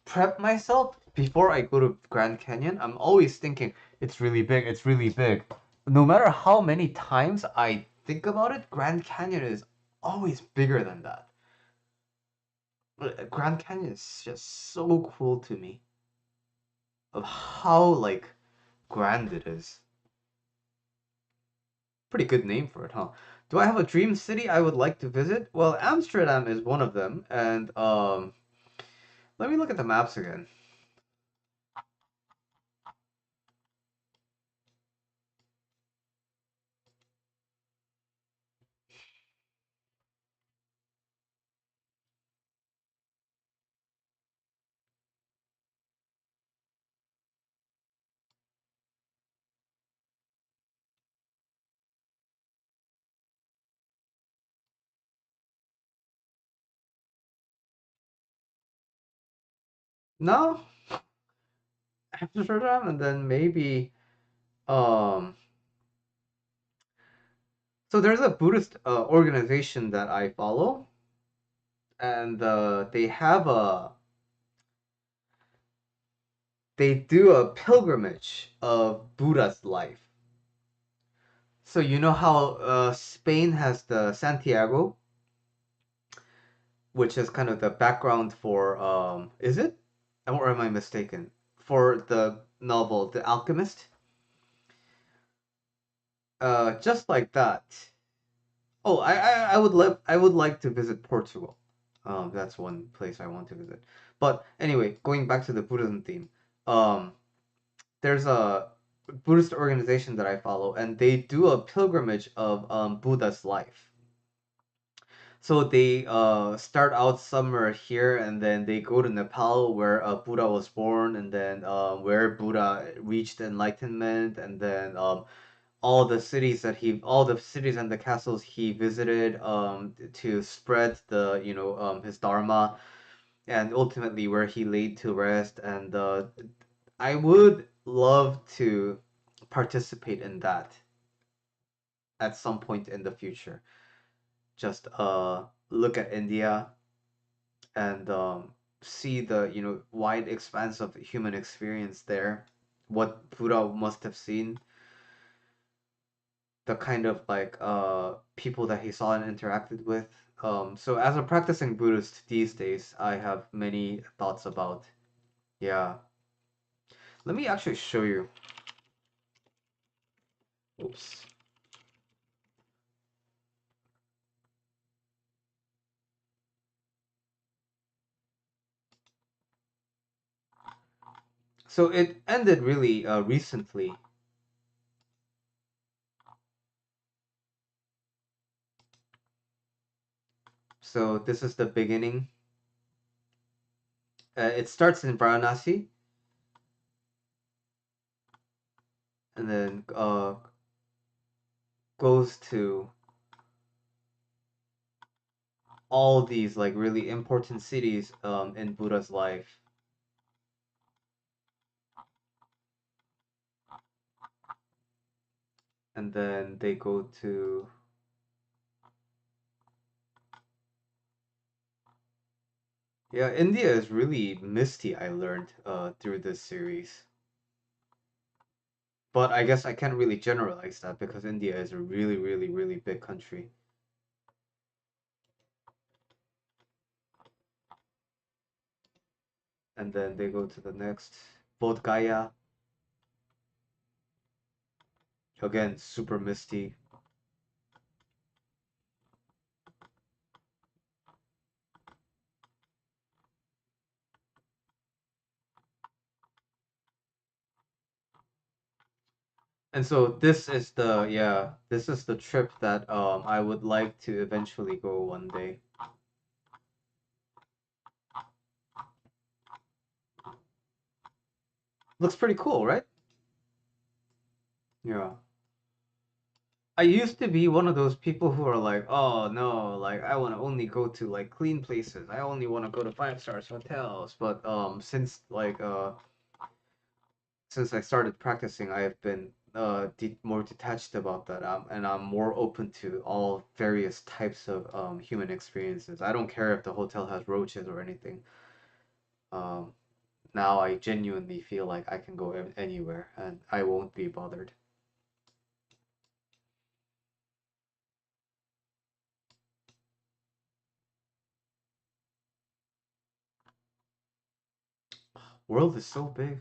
prep myself before I go to Grand Canyon, I'm always thinking it's really big, it's really big. No matter how many times I think about it, Grand Canyon is always bigger than that. Grand Canyon is just so cool to me of how like grand it is. Pretty good name for it, huh? Do I have a dream city I would like to visit? Well, Amsterdam is one of them, and let me look at the maps again. No, Amsterdam, and then maybe um. So there's a Buddhist organization that I follow, and they do a pilgrimage of Buddha's life. So you know how Spain has the Santiago, which is kind of the background for is it? Or am I mistaken? For the novel The Alchemist? Just like that. Oh, I would like to visit Portugal. That's one place I want to visit. But anyway, going back to the Buddhism theme, um, there's a Buddhist organization that I follow, and they do a pilgrimage of Buddha's life. So they start out somewhere here, and then they go to Nepal, where Buddha was born, and then where Buddha reached enlightenment, and then all the cities and the castles he visited to spread the his dharma, and ultimately where he laid to rest. And I would love to participate in that at some point in the future. Just look at India and see the wide expanse of human experience there, what Buddha must have seen, the kind of like people that he saw and interacted with. So as a practicing Buddhist these days, I have many thoughts about. Yeah, let me actually show you. Oops. So it ended really recently. So this is the beginning. It starts in Varanasi and then goes to all these like really important cities in Buddha's life. And then they go to yeah, India is really misty, I learned through this series. But I guess I can't really generalize that because India is a really, really, really big country. And then they go to the next Bodh Gaya. Again, super misty. And so this is the trip that I would like to eventually go one day. Looks pretty cool, right? Yeah. I used to be one of those people who are like, oh no, like I want to only go to like clean places. I only want to go to 5 stars hotels. But since I started practicing, I have been more detached about that, and I'm more open to all various types of human experiences. I don't care if the hotel has roaches or anything. Um, Now I genuinely feel like I can go anywhere and I won't be bothered. World is so big,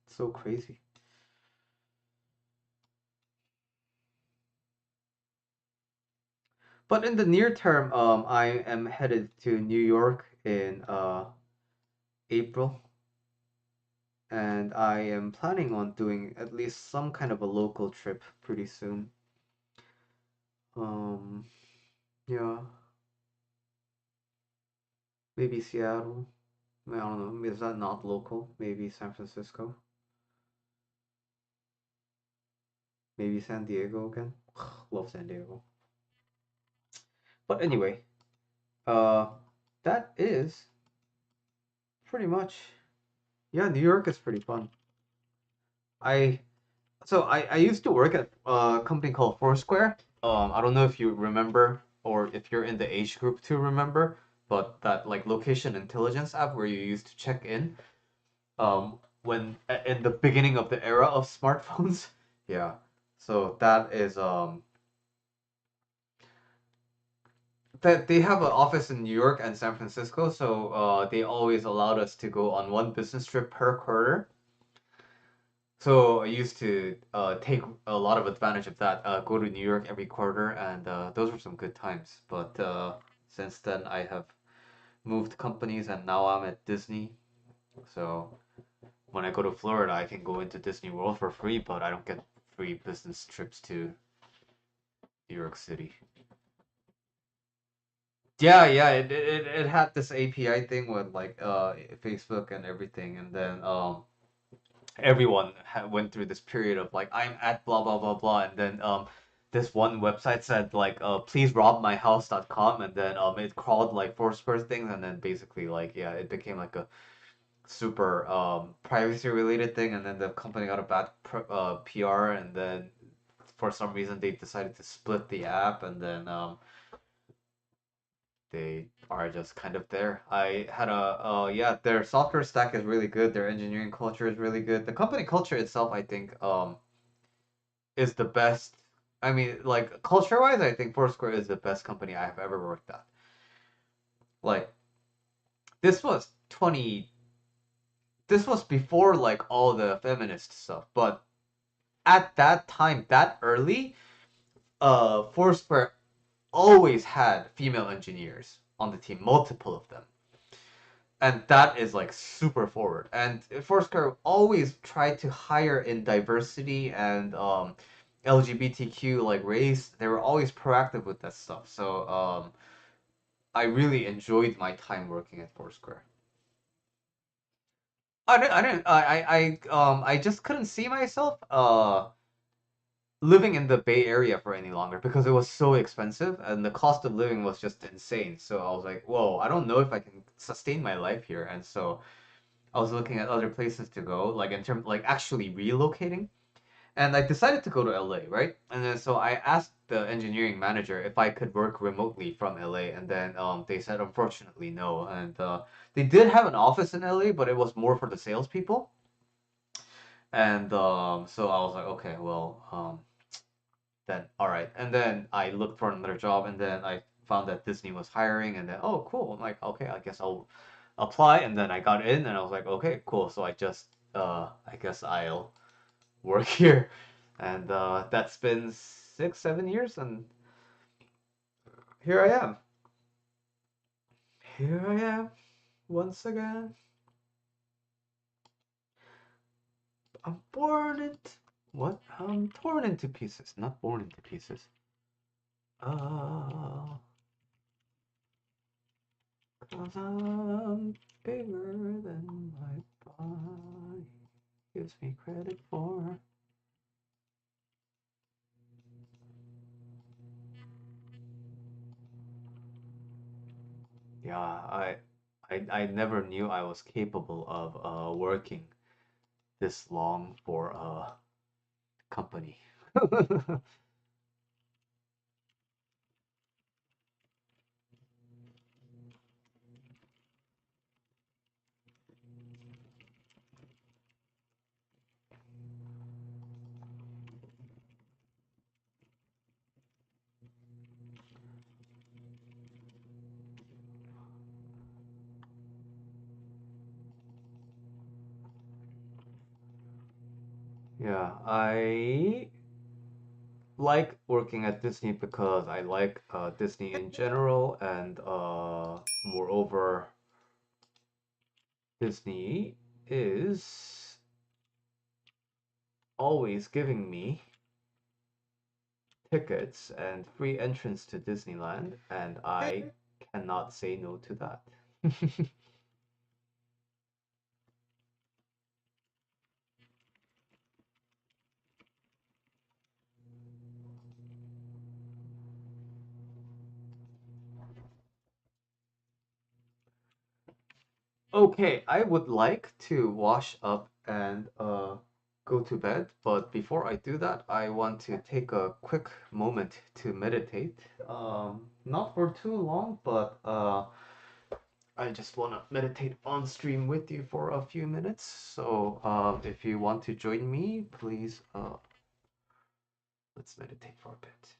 so crazy. But in the near term, I am headed to New York in April, and I am planning on doing at least some kind of a local trip pretty soon. Um, yeah, maybe Seattle. I don't know. Is that not local? Maybe San Francisco. Maybe San Diego again. Love San Diego. But anyway, uh, that is pretty much. Yeah, New York is pretty fun. I I used to work at a company called Foursquare. I don't know if you remember or if you're in the age group to remember, but that like location intelligence app where you used to check in when in the beginning of the era of smartphones. Yeah. So that is that they have an office in New York and San Francisco, so they always allowed us to go on one business trip per quarter. So I used to take a lot of advantage of that. Go to New York every quarter, and those were some good times. But since then, I have moved companies, and now I'm at Disney. So when I go to Florida, I can go into Disney World for free, but I don't get free business trips to New York City. Yeah, yeah, it had this API thing with like Facebook and everything, and then everyone went through this period of like I'm at blah blah blah blah, and then this one website said like please rob my house.com, and then it crawled like Foursquare things, and then basically like yeah, it became like a super privacy related thing, and then the company got a bad PR, and then for some reason they decided to split the app, and then they are just kind of there. I had yeah, their software stack is really good. Their engineering culture is really good. The company culture itself, I think, is the best. I mean, like culture wise, I think Foursquare is the best company I have ever worked at. Like this was 20. This was before like all the feminist stuff, but at that time, that early, Foursquare always had female engineers on the team, multiple of them, and that is like super forward. And Foursquare always tried to hire in diversity and LGBTQ like race. They were always proactive with that stuff. So I really enjoyed my time working at Foursquare. I just couldn't see myself living in the Bay Area for any longer because it was so expensive and the cost of living was just insane. So I was like, whoa, I don't know if I can sustain my life here. And so I was looking at other places to go, like in terms like actually relocating. And I decided to go to LA, right? And then so I asked the engineering manager if I could work remotely from LA, and then they said unfortunately no. And they did have an office in LA, but it was more for the salespeople. And so I was like, okay, well, then all right. And then I looked for another job, and then I found that Disney was hiring, and then oh cool, I'm like okay, I guess I'll apply, and then I got in, and I was like okay, cool. So I just I guess I'll work here, and that's been 6 7 years, and here I am. Here I am once again. I'm born into what? I'm torn into pieces, not born into pieces. Uh, 'Cause I'm bigger than my body gives me credit for. Yeah, I never knew I was capable of working this long for a company. Yeah, I like working at Disney because I like Disney in general, and moreover, Disney is always giving me tickets and free entrance to Disneyland, and I cannot say no to that. Okay, I would like to wash up and go to bed, but before I do that, I want to take a quick moment to meditate. Not for too long, but I just want to meditate on stream with you for a few minutes. So, if you want to join me, please, let's meditate for a bit.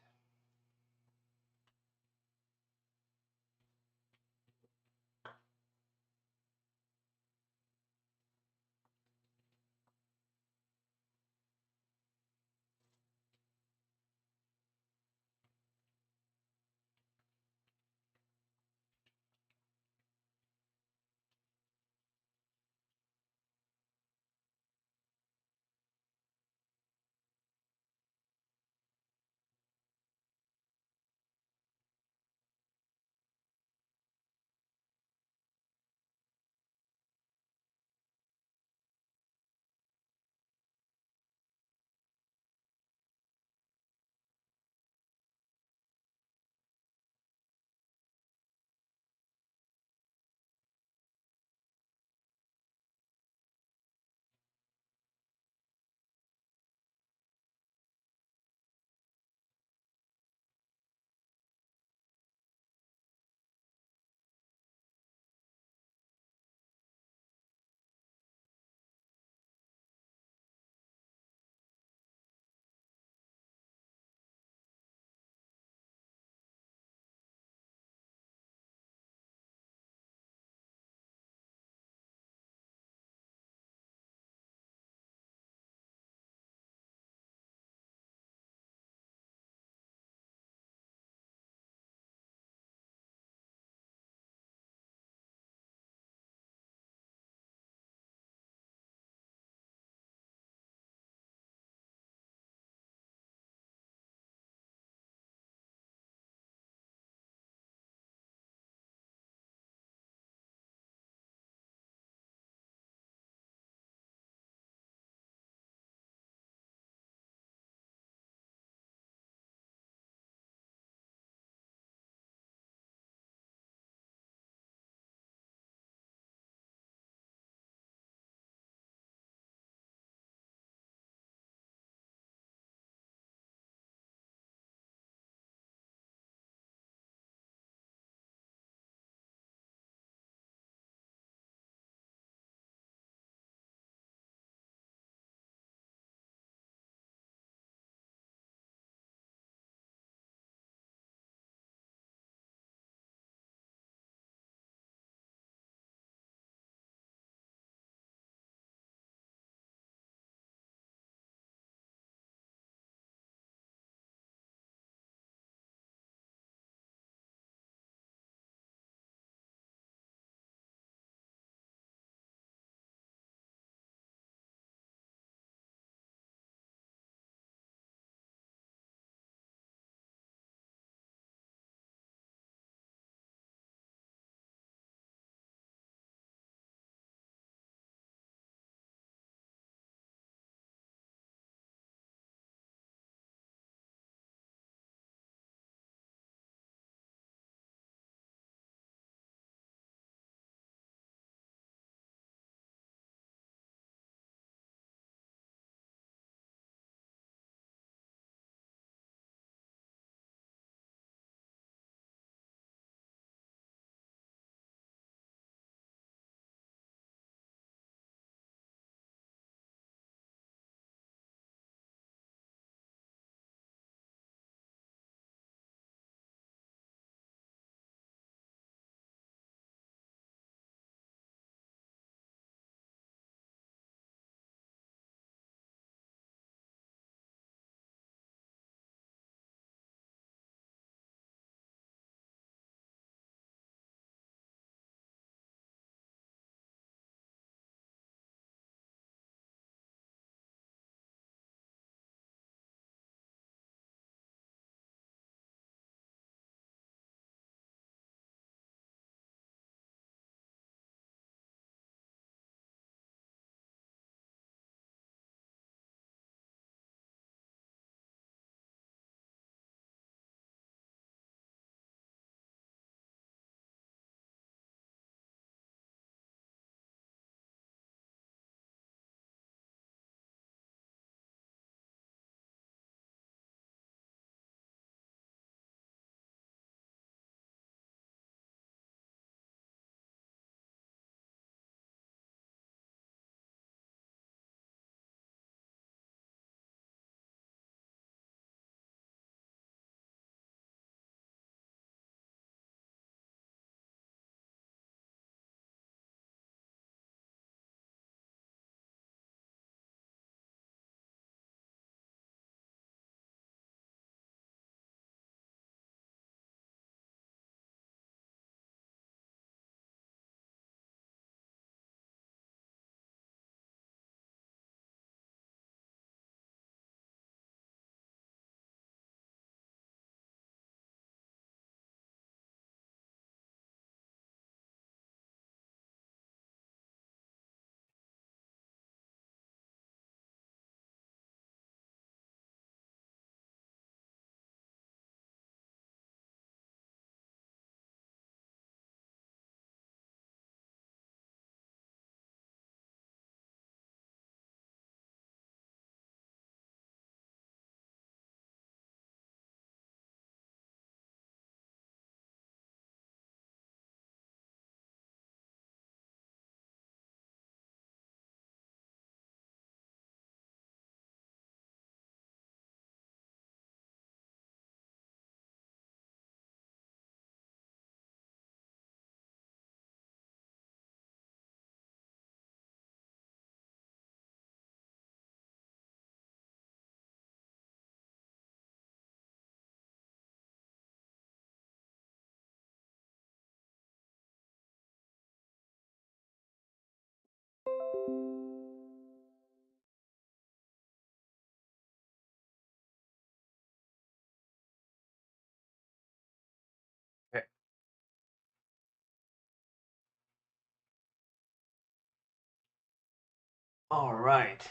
All right.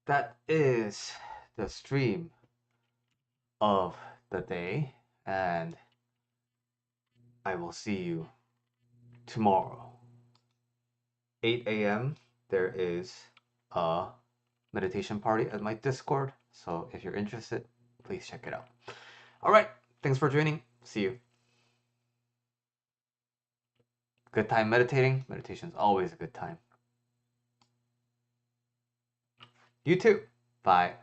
That is the stream of the day, and I will see you tomorrow. 8 a.m. There is a meditation party at my Discord, so if you're interested, please check it out. All right. Thanks for joining. See you. Good time meditating. Meditation is always a good time. You too. Bye.